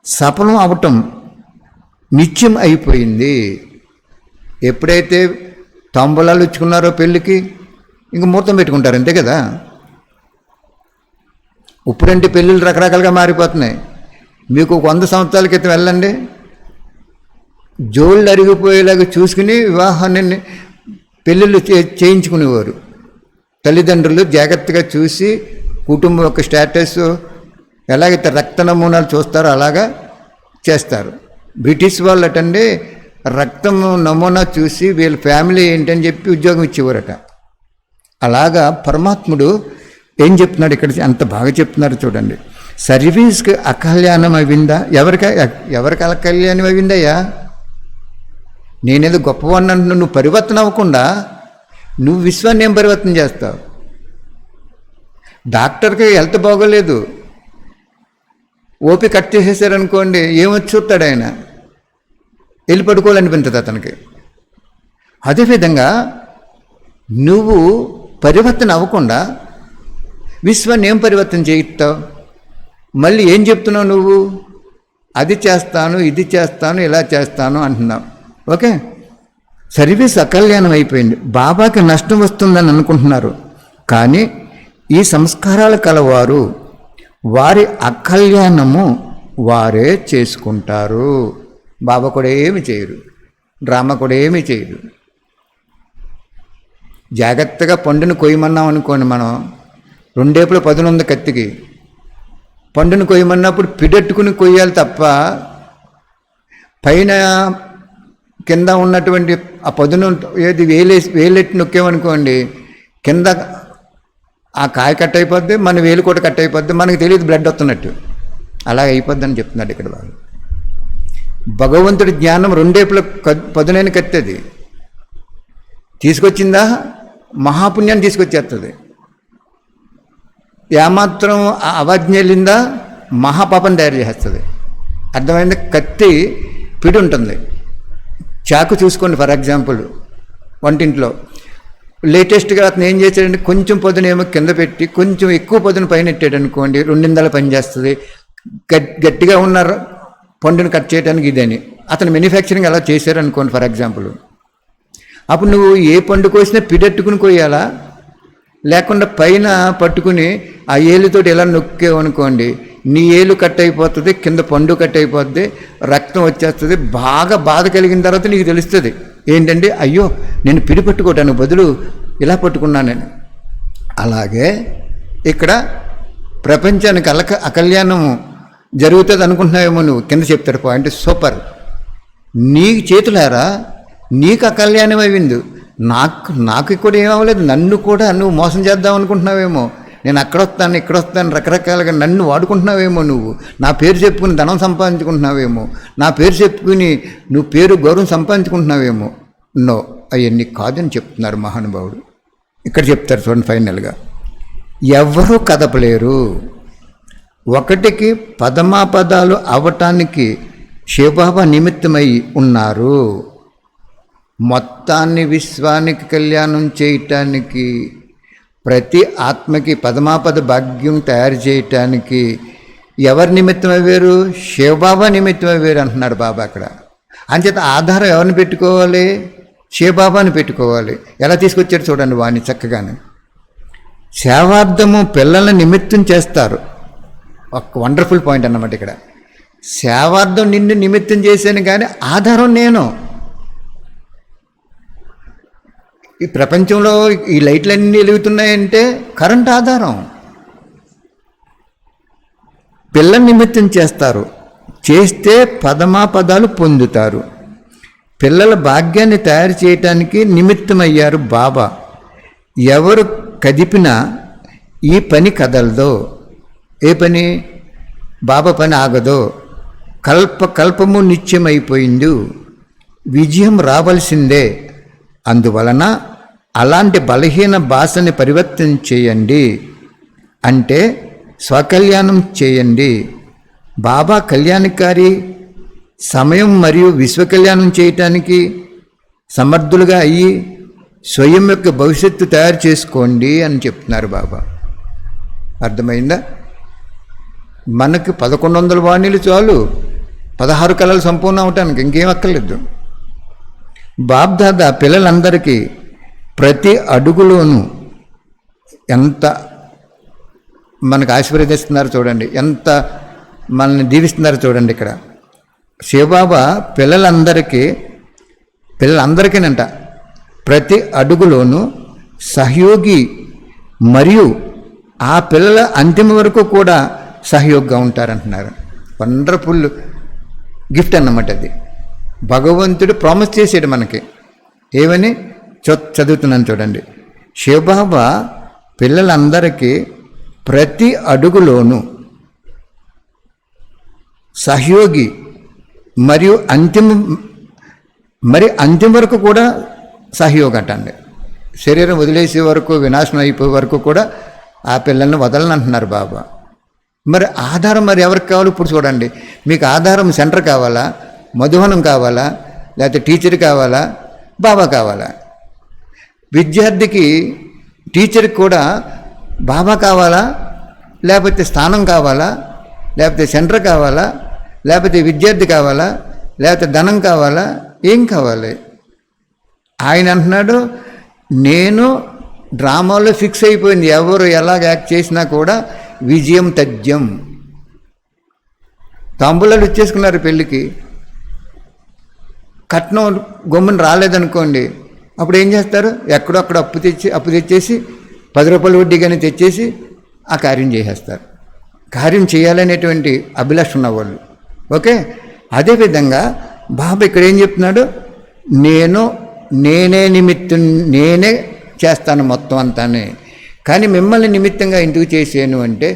సఫలం అవటం నిత్యం అయిపోయింది. ఎప్పుడైతే తాంబూలాలు ఇచ్చుకున్నారో పెళ్ళికి, ఇంక ముహూర్తం పెట్టుకుంటారు, అంతే కదా. ఇప్పుడంటే పెళ్ళిళ్ళు రకరకాలుగా మారిపోతున్నాయి. మీకు 100 సంవత్సరాల క్రితం వెళ్ళండి, జోళ్ళు అరిగిపోయేలాగా చూసుకుని వివాహాన్ని పెళ్ళిళ్ళు చేయించుకునేవారు. తల్లిదండ్రులు జాగ్రత్తగా చూసి కుటుంబం యొక్క స్టేటస్ ఎలాగైతే రక్త నమూనాలు చూస్తారో అలాగా చేస్తారు. బ్రిటిష్ వాళ్ళు అటండి రక్తం నమూనా చూసి వీళ్ళ ఫ్యామిలీ ఏంటని చెప్పి ఉద్యోగం ఇచ్చేవారట. అలాగా పరమాత్ముడు ఏం చెప్తున్నాడు ఇక్కడ, అంత బాగా చెప్తున్నారు చూడండి. సర్వీస్కి అకల్యాణం అయిందా? ఎవరికి అకల్యాణం అయిందయ్యా? నేనేదో గొప్పవాడిని అంటున్నా. నువ్వు పరివర్తన అవ్వకుండా నువ్వు విశ్వాన్ని ఏం పరివర్తన చేస్తావు? డాక్టర్కి హెల్త్ బాగోలేదు, ఓపి కట్ చేసేసారనుకోండి, ఏమొచ్చి చూస్తాడు ఆయన? వెళ్ళి పడుకోవాలనిపించదు అతనికి. అదేవిధంగా నువ్వు పరివర్తన అవ్వకుండా విశ్వాన్ని ఏం పరివర్తన చేయిస్తావు? మళ్ళీ ఏం చెప్తున్నావు నువ్వు? అది చేస్తాను, ఇది చేస్తాను, ఇలా చేస్తాను అంటున్నావు. ఓకే, సర్వీస్ అకల్యాణం అయిపోయింది. బాబాకి నష్టం వస్తుందని అనుకుంటున్నారు. కానీ ఈ సంస్కారాలు కలవారు వారి అకల్యాణము వారే చేసుకుంటారు. బాబా కూడా ఏమి చేయరు, డ్రామా కూడా ఏమీ చేయరు. జాగ్రత్తగా పండును కొయ్యమన్నాం అనుకోండి, మనం 2 ఏపుల పదునుంది కత్తికి. పండును కొయ్యమన్నప్పుడు పిడెట్టుకుని కొయ్యాలి తప్ప పైన కింద ఉన్నటువంటి ఆ పదును ఏది వేలెట్టి నొక్కేమనుకోండి, కింద ఆ కాయ కట్ అయిపోద్ది, మన వేలు కూడా కట్ అయిపోద్ది, మనకు తెలియదు బ్లడ్ వస్తున్నట్టు. అలా అయిపోద్ది అని చెప్తున్నాడు ఇక్కడ వాళ్ళు. భగవంతుడి జ్ఞానం 2 ఏపుల పదునైన కత్తది తీసుకొచ్చిందా మహాపుణ్యాన్ని తీసుకొచ్చేస్తుంది. ఏమాత్రం అవజ్ఞ వెళ్ళిందా మహాపాపం తయారు చేస్తుంది. అర్థమైంది? కత్తి పిడి ఉంటుంది. చాకు చూసుకోండి, ఫర్ ఎగ్జాంపుల్ వంటింట్లో లేటెస్ట్గా అతను ఏం చేశాడంటే కొంచెం పొదునేమో కింద పెట్టి కొంచెం ఎక్కువ పొదును పైన పెట్టాడు అనుకోండి, 2 పనిచేస్తుంది. గట్టిగా ఉన్న పండును కట్ చేయడానికి ఇదని అతను మ్యానుఫ్యాక్చరింగ్ అలా చేశారు అనుకోండి ఫర్ ఎగ్జాంపుల్. అప్పుడు నువ్వు ఏ పండు కోసినా పిడెట్టుకుని కొయ్యాలా, లేకుండా పైన పట్టుకుని ఆ ఏలుతోటి ఎలా నొక్కేవనుకోండి నీ ఏలు కట్ అయిపోతుంది, కింద పండు కట్ అయిపోద్ది, రక్తం వచ్చేస్తుంది. బాగా బాధ కలిగిన తర్వాత నీకు తెలుస్తుంది ఏంటంటే, అయ్యో నేను పిడి పట్టుకోవటానికి బదులు ఇలా పట్టుకున్నానని. అలాగే ఇక్కడ ప్రపంచానికి అకల్యాణం జరుగుతుంది అనుకుంటున్నావేమో నువ్వు. కింద చెప్తాడు పాయింట్, సూపర్. నీ చేతులారా నీకు అకల్యాణం అయింది, నాకు కూడా ఏమవ్వలేదు. నన్ను కూడా నువ్వు మోసం చేద్దాం అనుకుంటున్నావేమో. నేను అక్కడ వస్తాను ఇక్కడ వస్తాను రకరకాలుగా నన్ను వాడుకుంటున్నావేమో. నువ్వు నా పేరు చెప్పుకుని ధనం సంపాదించుకుంటున్నావేమో, నా పేరు చెప్పుకుని నువ్వు పేరు గౌరవం సంపాదించుకుంటున్నావేమో. నో, అవన్నీ కాదని చెప్తున్నారు మహానుభావుడు. ఇక్కడ చెప్తారు చూడండి ఫైనల్గా, ఎవరూ కదపలేరు. ఒకటికి పదమాపదాలు అవటానికి శివబాబా నిమిత్తమై ఉన్నారు. మొత్తాన్ని విశ్వానికి కళ్యాణం చేయటానికి, ప్రతి ఆత్మకి పదమాపద భాగ్యం తయారు చేయటానికి ఎవరి నిమిత్తమయ్యారు? శివబాబా నిమిత్తమయ్యారు అంటున్నాడు బాబా అక్కడ. అంచేత ఆధారం ఎవరిని పెట్టుకోవాలి? శివబాబాని పెట్టుకోవాలి. ఎలా తీసుకొచ్చారు చూడండి వాడిని చక్కగానే. సేవార్థము పిల్లల నిమిత్తం చేస్తారు. ఒక వండర్ఫుల్ పాయింట్ అన్నమాట ఇక్కడ. సేవార్థం నిన్ను నిమిత్తం చేశాను కానీ ఆధారం నేను. ఈ ప్రపంచంలో ఈ లైట్లన్నీ వెలుగుతున్నాయంటే కరెంట్ ఆధారం. పిల్లల నిమిత్తం చేస్తారు, చేస్తే పదమాపదాలు పొందుతారు. పిల్లల భాగ్యాన్ని తయారు చేయటానికి నిమిత్తమయ్యారు బాబా. ఎవరు కదిపినా ఈ పని కదలదో. ఏ పని? బాబా పని ఆగదో. కల్పము నిత్యమైపోయింది, విజయం రావాల్సిందే. అందువలన అలాంటి బలహీన భాషని పరివర్తన చేయండి, అంటే స్వకల్యాణం చేయండి. బాబా కళ్యాణకారి, సమయం మరియు విశ్వకల్యాణం చేయటానికి సమర్థులుగా అయ్యి స్వయం యొక్క భవిష్యత్తు తయారు చేసుకోండి అని చెప్తున్నారు బాబా. అర్థమైందా? మనకు 1100 వాణిలు చాలు 16 కళలు సంపూర్ణ అవటానికి, ఇంకేం అక్కర్లేదు. బాబ్దాదా పిల్లలందరికీ ప్రతి అడుగులోనూ ఎంత మనకు ఆశీర్వదిస్తున్నారు చూడండి, ఎంత మనల్ని దీవిస్తున్నారు చూడండి. ఇక్కడ శివబాబా పిల్లలందరికీనంట ప్రతి అడుగులోనూ సహయోగి, మరియు ఆ పిల్లల అంతిమ వరకు కూడా సహయోగిగా ఉంటారంటున్నారు. వండర్ఫుల్ గిఫ్ట్ అన్నమాట అది. భగవంతుడు ప్రామిస్ చేసాడు మనకి. ఏమని చదువుతున్నాను చూడండి. శివబాబా పిల్లలందరికీ ప్రతి అడుగులోనూ సహయోగి, మరియు అంతిమ వరకు కూడా సహయోగం అంటండి. శరీరం వదిలేసే వరకు, వినాశనం అయిపోయే వరకు కూడా ఆ పిల్లల్ని వదలని అంటున్నారు బాబా. మరి ఆధారం మరి ఎవరికి కావాలి? ఇప్పుడు చూడండి, మీకు ఆధారం సెంటర్ కావాలా, మధువనం కావాలా, లేకపోతే టీచర్ కావాలా, బాబా కావాలా? విద్యార్థికి టీచర్కి కూడా బాబా కావాలా, లేకపోతే స్థానం కావాలా, లేకపోతే సెంటర్ కావాలా, లేకపోతే విద్యార్థి కావాలా, లేకపోతే ధనం కావాలా, ఏం కావాలి? ఆయన అంటున్నాడు, నేను డ్రామాలో ఫిక్స్ అయిపోయింది, ఎవరు ఎలాగ యాక్ట్ చేసినా కూడా విజయం తథ్యం. తాంబూలాలు ఇచ్చేసుకున్నారు పెళ్ళికి, కట్నం గమ్మున రాలేదనుకోండి, అప్పుడు ఏం చేస్తారు? ఎక్కడో అక్కడ అప్పు తెచ్చేసి 10 రూపాయల వడ్డీగానే తెచ్చేసి ఆ కార్యం చేసేస్తారు. కార్యం చేయాలనేటువంటి అభిలాష ఉన్నవాళ్ళు. ఓకే, అదేవిధంగా బాబా ఇక్కడ ఏం చెప్తున్నాడు? నేనే నిమిత్తం, నేనే చేస్తాను మొత్తం అంతానే. కానీ మిమ్మల్ని నిమిత్తంగా ఎందుకు చేసాను అంటే,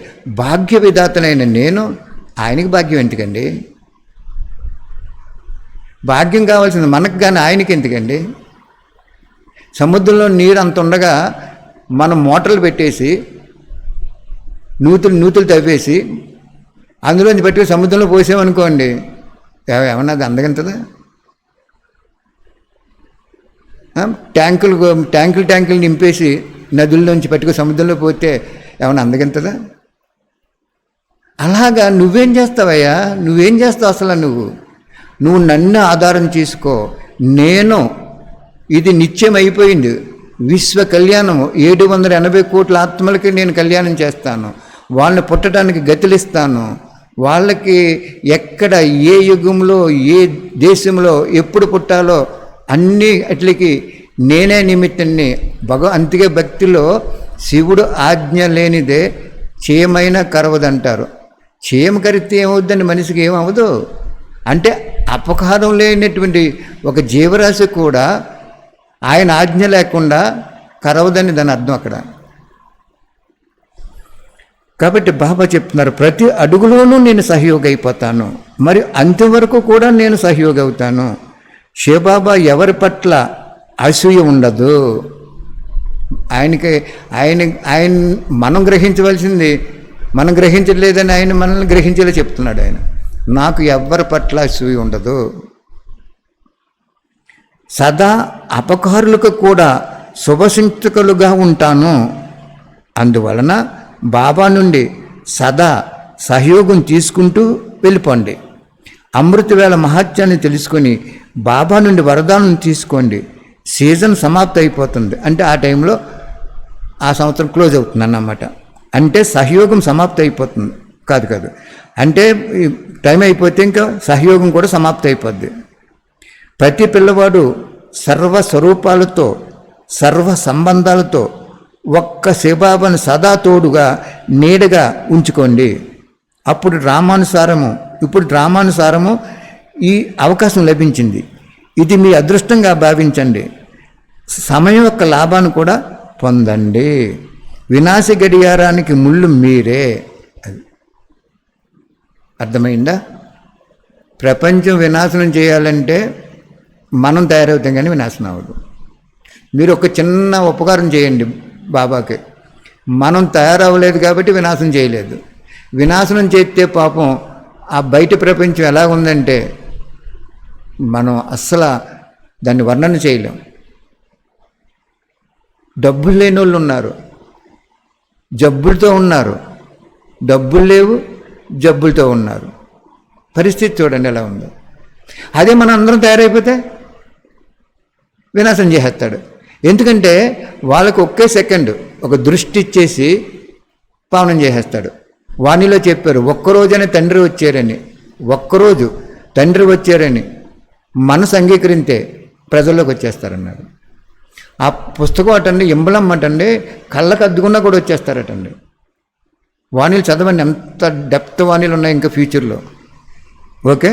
భాగ్య విధాతనైన నేను, ఆయనకి భాగ్యం ఎందుకండి? భాగ్యం కావాల్సింది మనకు, కానీ ఆయనకి ఎందుకండి? సముద్రంలో నీరు అంత ఉండగా మనం మోటార్లు పెట్టేసి నూతులు తవ్వేసి అందులోంచి పెట్టి సముద్రంలో పోసామనుకోండి, ఏమన్నా అది అందగంతదా? ట్యాంకులు నింపేసి నదుల్లోంచి పట్టుకు సముద్రంలో పోతే ఏమన్నా అందగంతదా? అలాగా నువ్వేం చేస్తావయ్యా? నువ్వేం చేస్తావు అసలు? నువ్వు నన్ను ఆధారం చేసుకో. నేను, ఇది నిత్యం అయిపోయింది. విశ్వ కళ్యాణము 780 కోట్ల ఆత్మలకి నేను కళ్యాణం చేస్తాను. వాళ్ళని పుట్టడానికి గతులిస్తాను, వాళ్ళకి ఎక్కడ ఏ యుగంలో ఏ దేశంలో ఎప్పుడు పుట్టాలో అన్ని అట్లకి నేనే నిమిత్తాన్ని. అందుకే భక్తిలో శివుడు ఆజ్ఞ లేనిదే చీమైనా కరవదంటారు. చీమ కరిస్తే ఏమవుద్దండి? మనిషికి ఏమవ్వదు. అంటే అపకారం లేనటువంటి ఒక జీవరాశి కూడా ఆయన ఆజ్ఞ లేకుండా కరవదని దాని అర్థం అక్కడ. కాబట్టి బాబా చెప్తున్నారు, ప్రతి అడుగులోనూ నేను సహయోగి అయిపోతాను, మరి అంతవరకు కూడా నేను సహయోగి అవుతాను. శివబాబా ఎవరి పట్ల అసూయ ఉండదు. ఆయన మనం గ్రహించవలసింది మనం గ్రహించలేదని ఆయన మనల్ని గ్రహించేలా చెప్తున్నాడు. ఆయన నాకు ఎవరి పట్ల అసూయ ఉండదు. సదా అపకారులకు కూడా శుభచింతకులుగా ఉంటాను. అందువలన బాబా నుండి సదా సహయోగం తీసుకుంటూ వెళ్ళిపోండి. అమృతవేళ మహత్యాన్ని తెలుసుకొని బాబా నుండి వరదానం తీసుకోండి. సీజన్ సమాప్తి అయిపోతుంది అంటే ఆ టైంలో ఆ సంవత్సరం క్లోజ్ అవుతుంది అన్నమాట. అంటే సహయోగం సమాప్తి అయిపోతుంది కాదు అంటే టైం అయిపోతే ఇంకా సహయోగం కూడా సమాప్తి అయిపోద్ది. ప్రతి పిల్లవాడు సర్వస్వరూపాలతో సర్వ సంబంధాలతో ఒక్క శివబాబాను సదా తోడుగా నీడగా ఉంచుకోండి. ఇప్పుడు డ్రామానుసారము ఈ అవకాశం లభించింది. ఇది మీ అదృష్టంగా భావించండి. సమయం యొక్క లాభాన్ని కూడా పొందండి. వినాశ గడియారానికి ముళ్ళు మీరే. అది అర్థమైందా? ప్రపంచం వినాశనం చేయాలంటే మనం తయారవుతాం కానీ వినాశనం అవ్వదు. మీరు ఒక చిన్న ఉపకారం చేయండి బాబాకి. మనం తయారవ్వలేదు కాబట్టి వినాశనం చేయలేదు. వినాశనం చేస్తే పాపం ఆ బయట ప్రపంచం ఎలా ఉందంటే మనం అస్సలు దాన్ని వర్ణన చేయలేం. డబ్బులు లేని వాళ్ళు ఉన్నారు, జబ్బులతో ఉన్నారు, డబ్బులు లేవు జబ్బులతో ఉన్నారు. పరిస్థితి చూడండి ఎలా ఉందో. అదే మనం అందరం తయారైపోతే వినాశనం చేసేస్తాడు. ఎందుకంటే వాళ్ళకు ఒకే సెకండ్ ఒక దృష్టి ఇచ్చేసి పావనం చేసేస్తాడు. వాణిలో చెప్పారు, ఒక్కరోజనే తండ్రి వచ్చారని, ఒక్కరోజు తండ్రి వచ్చారని మనసు అంగీకరిస్తే ప్రజల్లోకి వచ్చేస్తారన్నారు. ఆ పుస్తకం అటండి, ఎంబలం అటండి, కళ్ళకు అద్దుకున్నా కూడా వచ్చేస్తారటండి. వాణిలు చదవండి, ఎంత డెప్త్ వాణిలు ఉన్నాయి ఇంకా ఫ్యూచర్లో. ఓకే,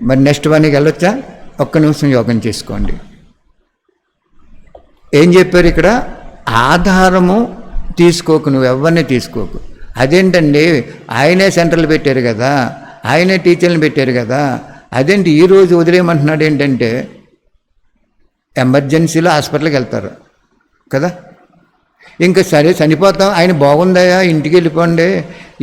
మరి నెక్స్ట్ వాణికి వెళ్ళొచ్చా? ఒక్క నిమిషం యోగం చేసుకోండి. ఏం చెప్పారు ఇక్కడ? ఆధారము తీసుకోకు, నువ్వు ఎవరిని తీసుకోకు. అదేంటండి, ఆయనే సెంటర్లు పెట్టారు కదా, ఆయనే టీచర్లు పెట్టారు కదా, అదేంటి ఈరోజు వదిలేయమంటున్నాడు? ఏంటంటే ఎమర్జెన్సీలో హాస్పిటల్కి వెళ్తారు కదా, ఇంకా సరే చనిపోతాం, ఆయన బాగుందయా ఇంటికి వెళ్ళిపోండి,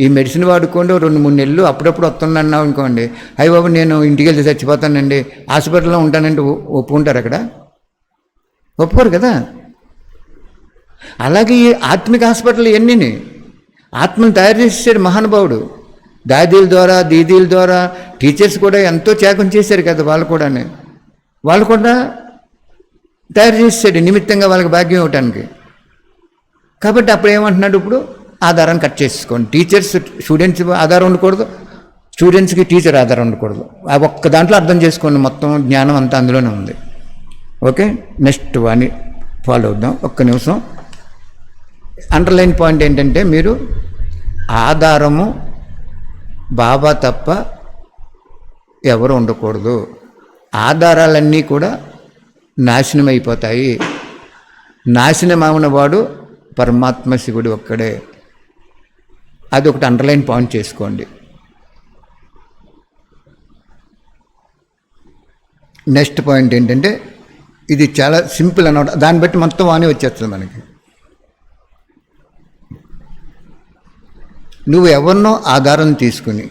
ఈ మెడిసిన్ వాడుకోండి, 2-3 నెలలు అప్పుడప్పుడు వస్తుందన్నావు అనుకోండి, అయ్యి బాబు నేను ఇంటికి వెళ్తే చచ్చిపోతానండి, హాస్పిటల్లో ఉంటానంటే ఒప్పుకుంటారు? అక్కడ ఒప్పుకోరు కదా. అలాగే ఈ ఆత్మిక హాస్పిటల్ ఎన్ని ఆత్మను తయారు చేసేసాడు మహానుభావుడు. దాదీల ద్వారా దీదీల ద్వారా టీచర్స్ కూడా ఎంతో త్యాగం చేశారు కదా, వాళ్ళు కూడా తయారు చేసాడు నిమిత్తంగా వాళ్ళకి భాగ్యం ఇవ్వటానికి. కాబట్టి అప్పుడు ఏమంటున్నాడు? ఇప్పుడు ఆధారాన్ని కట్ చేసుకోండి. టీచర్స్ స్టూడెంట్స్ ఆధారం ఉండకూడదు, స్టూడెంట్స్కి టీచర్ ఆధారం ఉండకూడదు. ఆ ఒక్క దాంట్లో అర్థం చేసుకోండి, మొత్తం జ్ఞానం అంతా అందులోనే ఉంది. ఓకే, నెక్స్ట్ వాణి ఫాలో అవుదాం. ఒక్క నిమిషం. అండర్లైన్ పాయింట్ ఏంటంటే, మీరు ఆధారము బాబా తప్ప ఎవరు ఉండకూడదు. ఆధారాలన్నీ కూడా నాశనం అయిపోతాయి. నాశనమైన వాడు పరమాత్మ శివుడు ఒక్కడే. అది ఒకటి అండర్లైన్ పాయింట్ చేసుకోండి. నెక్స్ట్ పాయింట్ ఏంటంటే, ఇది చాలా సింపుల్ అన్నమాట, దాన్ని బట్టి మొత్తం వాణి వచ్చేస్తుంది మనకి. నువ్వు ఎవరినో ఆధారం తీసుకుని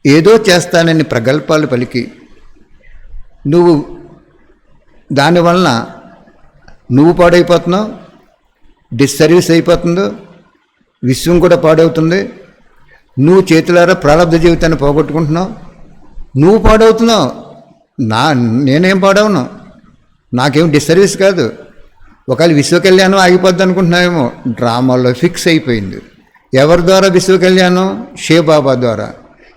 ఏదో చేస్తానని ప్రగల్భాలు పలికి నువ్వు దానివలన నువ్వు పాడైపోతున్నావు, డిస్సర్వీస్ అయిపోతుందో, విశ్వం కూడా పాడవుతుంది. నువ్వు చేతులారా ప్రారంభ జీవితాన్ని పోగొట్టుకుంటున్నావు, నువ్వు పాడవుతున్నావు. నేనేం పాడవును, నాకేం డిస్సర్వీస్ కాదు. ఒకవేళ విశ్వకళ్యాణం ఆగిపోద్ది అనుకుంటున్నావేమో, డ్రామాలో ఫిక్స్ అయిపోయింది. ఎవరి ద్వారా విశ్వ కళ్యాణం? శివబాబా ద్వారా.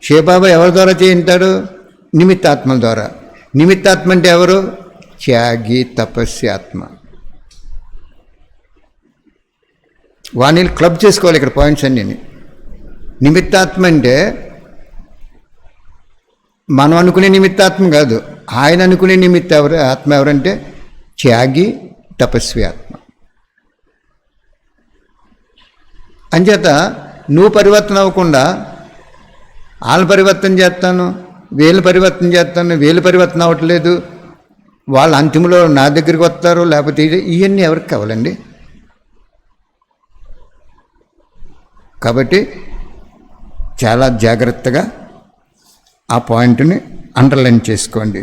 శివబాబా ఎవరి ద్వారా చేయింటాడు? నిమిత్తాత్మల ద్వారా. నిమిత్తాత్మ అంటే ఎవరు? త్యాగి తపస్యాత్మ. వాణ్ణి క్లబ్ చేసుకోవాలి ఇక్కడ పాయింట్స్ అన్నీ. నిమిత్తాత్మ అంటే మనం అనుకునే నిమిత్తాత్మ కాదు, ఆయన అనుకునే ఆత్మ ఎవరంటే త్యాగి తపస్వి ఆత్మ. అంచేత నువ్వు పరివర్తన అవ్వకుండా వాళ్ళ పరివర్తన చేస్తాను, వీళ్ళ పరివర్తన చేస్తాను, వీళ్ళ పరివర్తన అవ్వట్లేదు, వాళ్ళ అంతిమలో నా దగ్గరికి వస్తారు, లేకపోతే ఇవన్నీ ఎవరికి కావాలండి? కాబట్టి చాలా జాగ్రత్తగా ఆ పాయింట్ని అండర్లైన్ చేసుకోండి.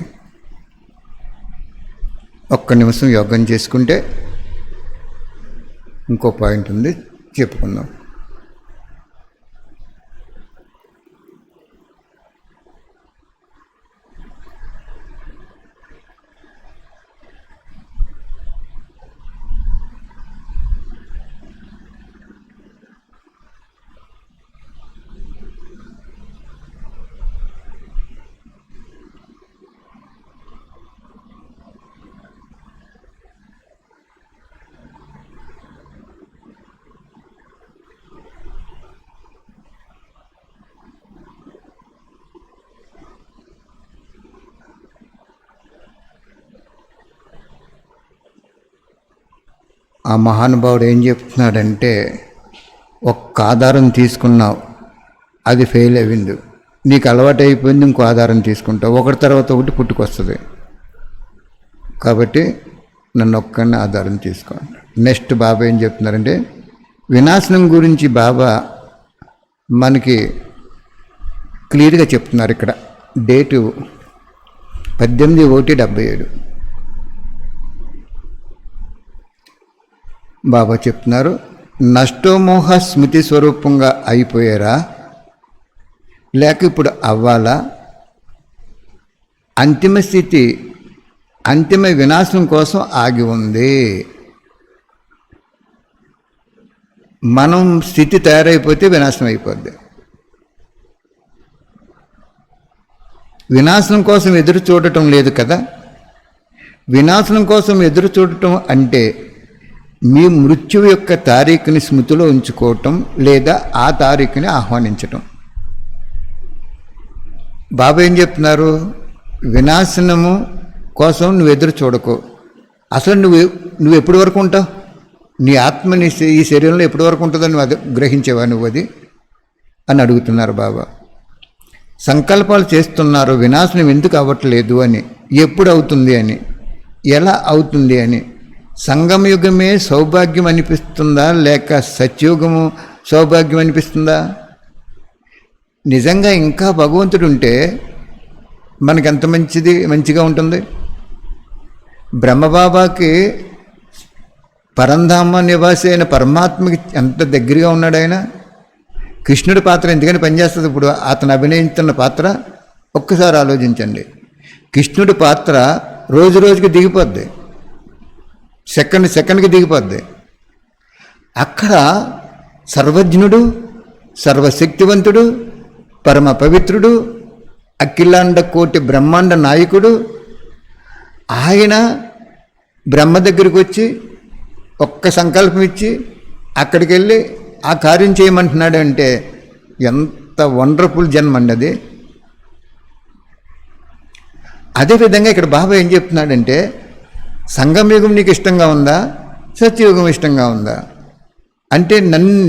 ఒక్క నిమిషం యోగం చేసుకుంటే ఇంకో పాయింట్ ఉంది, చెప్పుకుందాం. ఆ మహానుభావుడు ఏం చెప్తున్నాడంటే, ఒక్క ఆధారం తీసుకున్నావు, అది ఫెయిల్ అయింది, నీకు అలవాటు అయిపోయింది, ఇంకో ఆధారం తీసుకుంటావు, ఒకటి తర్వాత ఒకటి పుట్టుకొస్తుంది. కాబట్టి నన్ను ఒక్కడిని ఆధారం తీసుకోండి. నెక్స్ట్ బాబా ఏం చెప్తున్నారంటే, వినాశనం గురించి బాబా మనకి క్లియర్గా చెప్తున్నారు. ఇక్కడ డేటు 18/1/77 బాబా చెప్తున్నారు, నష్టోమోహ స్మృతి స్వరూపంగా అయిపోయారా, లేక ఇప్పుడు అవ్వాలా? అంతిమ స్థితి అంతిమ వినాశనం కోసం ఆగి ఉంది. మనం స్థితి తయారైపోతే వినాశనం అయిపోద్ది. వినాశనం కోసం ఎదురు చూడటం లేదు కదా. వినాశనం కోసం ఎదురు చూడటం అంటే మీ మృత్యువు యొక్క తారీఖుని స్మృతిలో ఉంచుకోవటం, లేదా ఆ తారీఖుని ఆహ్వానించటం. బాబా ఏం చెప్తున్నారు? వినాశనము కోసం నువ్వు ఎదురు చూడకు. అసలు నువ్వు ఎప్పటి వరకు ఉంటావు? నీ ఆత్మని ఈ శరీరంలో ఎప్పటి వరకు ఉంటుందో నువ్వు అది గ్రహించేవా నువ్వు అది అని అడుగుతున్నారు బాబా. సంకల్పాలు చేస్తున్నారు, వినాశనం ఎందుకు అవ్వట్లేదు అని, ఎప్పుడు అవుతుంది అని, ఎలా అవుతుంది అని. సంగమయుగమే సౌభాగ్యం అనిపిస్తుందా, లేక సత్యుగము సౌభాగ్యం అనిపిస్తుందా? నిజంగా ఇంకా భగవంతుడు ఉంటే మనకెంత మంచిగా ఉంటుంది. బ్రహ్మబాబాకి పరంధామ నివాసి అయిన పరమాత్మకి ఎంత దగ్గరగా ఉన్నాడు ఆయన. కృష్ణుడి పాత్ర ఎందుకని పనిచేస్తుంది? ఇప్పుడు అతను అభినయిస్తున్న పాత్ర ఒక్కసారి ఆలోచించండి. కృష్ణుడి పాత్ర రోజు రోజుకి దిగిపోద్ది, సెకండ్కి దిగిపోద్ది. అక్కడ సర్వజ్ఞుడు, సర్వశక్తివంతుడు, పరమ పవిత్రుడు, అఖిలాండ కోటి బ్రహ్మాండ నాయకుడు ఆయన బ్రహ్మ దగ్గరికి వచ్చి ఒక్క సంకల్పం ఇచ్చి అక్కడికి వెళ్ళి ఆ కార్యం చేయమంటున్నాడు అంటే ఎంత వండర్ఫుల్ జన్మ అండి అది. అదేవిధంగా ఇక్కడ బాబా ఏం చెప్తున్నాడంటే, సంగమయుగం నీకు ఇష్టంగా ఉందా, సత్యయుగం ఇష్టంగా ఉందా అంటే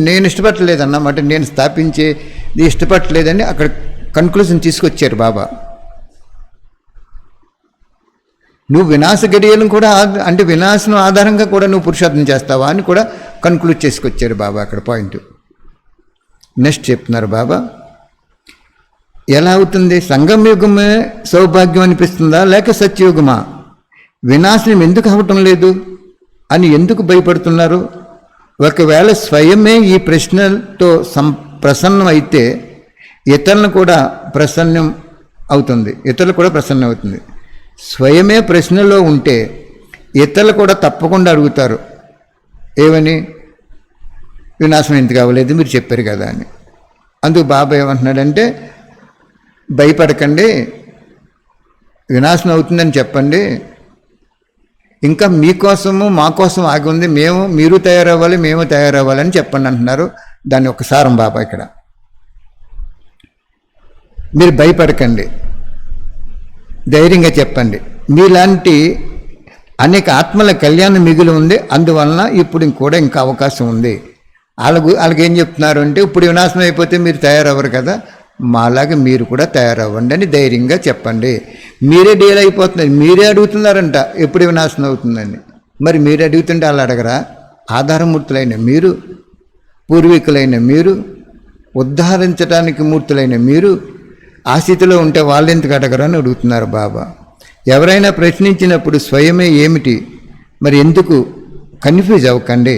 నేను ఇష్టపడలేదన్నమాట, నేను స్థాపించేది ఇష్టపడలేదని అక్కడ కన్క్లూజన్ తీసుకొచ్చారు బాబా. నువ్వు వినాశ గడియలను కూడా అంటే వినాశనం ఆధారంగా కూడా నువ్వు పురుషార్థం చేస్తావా అని కూడా కన్క్లూడ్ చేసుకొచ్చారు బాబా అక్కడ పాయింట్. నెక్స్ట్ చెప్తున్నారు బాబా, ఎలా అవుతుంది? సంగమయుగమే సౌభాగ్యం అనిపిస్తుందా, లేక సత్యయుగమా? వినాశనం ఎందుకు అవ్వటం లేదు అని ఎందుకు భయపడుతున్నారు? ఒకవేళ స్వయమే ఈ ప్రశ్నలతో ప్రసన్నం అయితే ఇతరులను కూడా ప్రసన్నం అవుతుంది, ఇతరులు కూడా ప్రసన్నం అవుతుంది. స్వయమే ప్రశ్నలో ఉంటే ఇతరులు కూడా తప్పకుండా అడుగుతారు, ఏమని? వినాశనం ఎందుకు అవ్వలేదు, మీరు చెప్పారు కదా అని. అందుకు బాబా ఏమంటున్నాడంటే, భయపడకండి, వినాశనం అవుతుందని చెప్పండి, ఇంకా మీకోసము మా కోసం ఆగి ఉంది, మీరు తయారవ్వాలి, మేము తయారవ్వాలని చెప్పండి అంటున్నారు. దాని ఒక సారం బాబా ఇక్కడ. మీరు భయపడకండి, ధైర్యంగా చెప్పండి, మీలాంటి అనేక ఆత్మల కళ్యాణం మిగిలి ఉంది, అందువలన ఇప్పుడు ఇంకా అవకాశం ఉంది. వాళ్ళకి ఏం చెప్తున్నారు అంటే, ఇప్పుడు వినాశనం అయిపోతే మీరు తయారవ్వరు కదా, మాలాగా మీరు కూడా తయారవ్వండి అని ధైర్యంగా చెప్పండి. మీరే డీల్ అయిపోతున్నారు, మీరే అడుగుతున్నారంట ఎప్పుడు వినాశనం అవుతుందని. మరి మీరు అడుగుతుంటే వాళ్ళు అడగరా? ఆధారమూర్తులైన మీరు, పూర్వీకులైన మీరు, ఉద్ధరించడానికి మూర్తులైన మీరు ఆ స్థితిలో ఉంటే వాళ్ళు ఎందుకు అడగరు అని అడుగుతున్నారు బాబా. ఎవరైనా ప్రశ్నించినప్పుడు స్వయమే ఏమిటి, మరి ఎందుకు కన్ఫ్యూజ్ అవ్వకండి.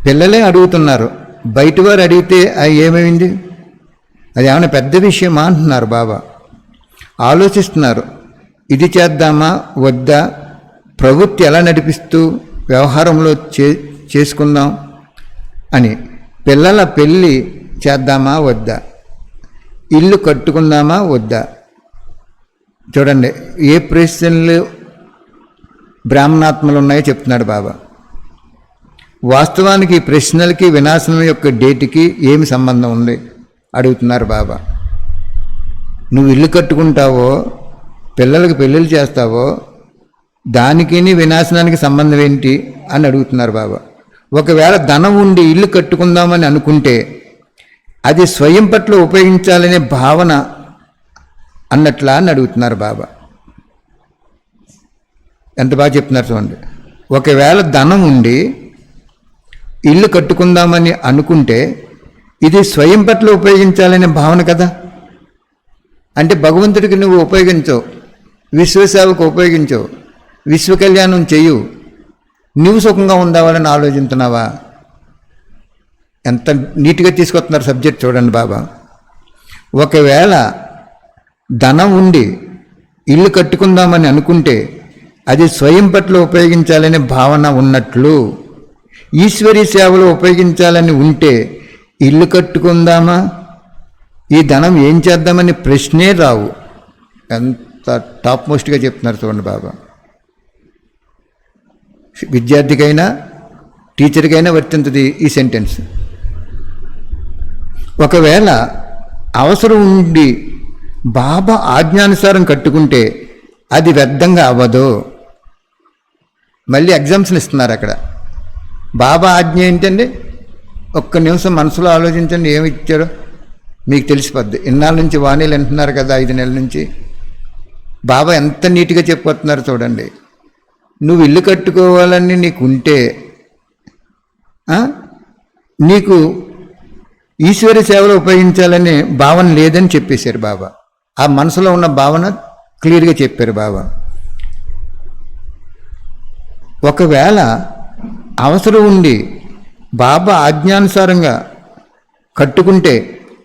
పిల్లలే అడుగుతున్నారు, బయటవారు అడిగితే అది ఏమైంది, అది ఏమైనా పెద్ద విషయమా అంటున్నారు బాబా. ఆలోచిస్తున్నారు, ఇది చేద్దామా వద్దా, ప్రవృత్తి ఎలా నడిపిస్తూ వ్యవహారంలో చేసుకుందాం అని. పిల్లల పెళ్ళి చేద్దామా వద్దా, ఇల్లు కట్టుకుందామా వద్దా. చూడండి ఏ ప్రశ్నలు బ్రాహ్మణాత్మలు ఉన్నాయో చెప్తున్నాడు బాబా. వాస్తవానికి ఈ ప్రశ్నలకి వినాశనం యొక్క డేట్కి ఏమి సంబంధం ఉంది అడుగుతున్నారు బాబా. నువ్వు ఇల్లు కట్టుకుంటావో, పిల్లలకి పెళ్ళిళ్ళు చేస్తావో, దానికి వినాశనానికి సంబంధం ఏంటి అని అడుగుతున్నారు బాబా. ఒకవేళ ధనం ఉండి ఇల్లు కట్టుకుందామని అనుకుంటే అది స్వయం పట్ల ఉపయోగించాలనే భావన అన్నట్లా అని అడుగుతున్నారు బాబా. ఎంత బాగా చెప్తున్నారు చూడండి. ఒకవేళ ధనం ఉండి ఇల్లు కట్టుకుందామని అనుకుంటే ఇది స్వయం పట్ల ఉపయోగించాలనే భావన కదా. అంటే భగవంతుడికి నువ్వు ఉపయోగించవు, విశ్వసేవకు ఉపయోగించవు, విశ్వ కళ్యాణం చెయ్యు, నువ్వు సుఖంగా ఉండాలని ఆలోచిస్తున్నావా? ఎంత నీట్గా తీసుకొస్తున్నారు సబ్జెక్ట్ చూడండి బాబా. ఒకవేళ ధనం ఉండి ఇల్లు కట్టుకుందామని అనుకుంటే అది స్వయం పట్ల ఉపయోగించాలనే భావన ఉన్నట్లు, ఈశ్వరీ సేవలో ఉపయోగించాలని ఉంటే ఇల్లు కట్టుకుందామా, ఈ ధనం ఏం చేద్దామని ప్రశ్నే రావు. ఎంత టాప్ మోస్ట్గా చెప్తున్నారు చూడండి బాబా. విద్యార్థికైనా టీచర్కైనా వర్తించదు ఈ సెంటెన్స్. ఒకవేళ అవసరం ఉండి బాబా ఆజ్ఞానుసారం కట్టుకుంటే అది వ్యర్థంగా అవ్వదు. మళ్ళీ ఎగ్జామ్స్ని ఇస్తున్నారు అక్కడ. బాబా ఆజ్ఞ ఏంటండి? ఒక్క నిమిషం మనసులో ఆలోచించండి, ఏమి ఇచ్చారో మీకు తెలిసిపోద్ది. ఇన్నాళ్ళ నుంచి వాణీలు వింటున్నారు కదా, 5 నెలల నుంచి. బాబా ఎంత నీట్గా చెప్పొస్తున్నారు చూడండి. నువ్వు ఇల్లు కట్టుకోవాలని నీకు ఉంటే నీకు ఈశ్వరి సేవలో ఉపయోగించాలనే భావన లేదని చెప్పేశారు బాబా. ఆ మనసులో ఉన్న భావన క్లియర్గా చెప్పారు బాబా. ఒకవేళ అవసరం ఉండి బాబా ఆజ్ఞానుసారంగా కట్టుకుంటే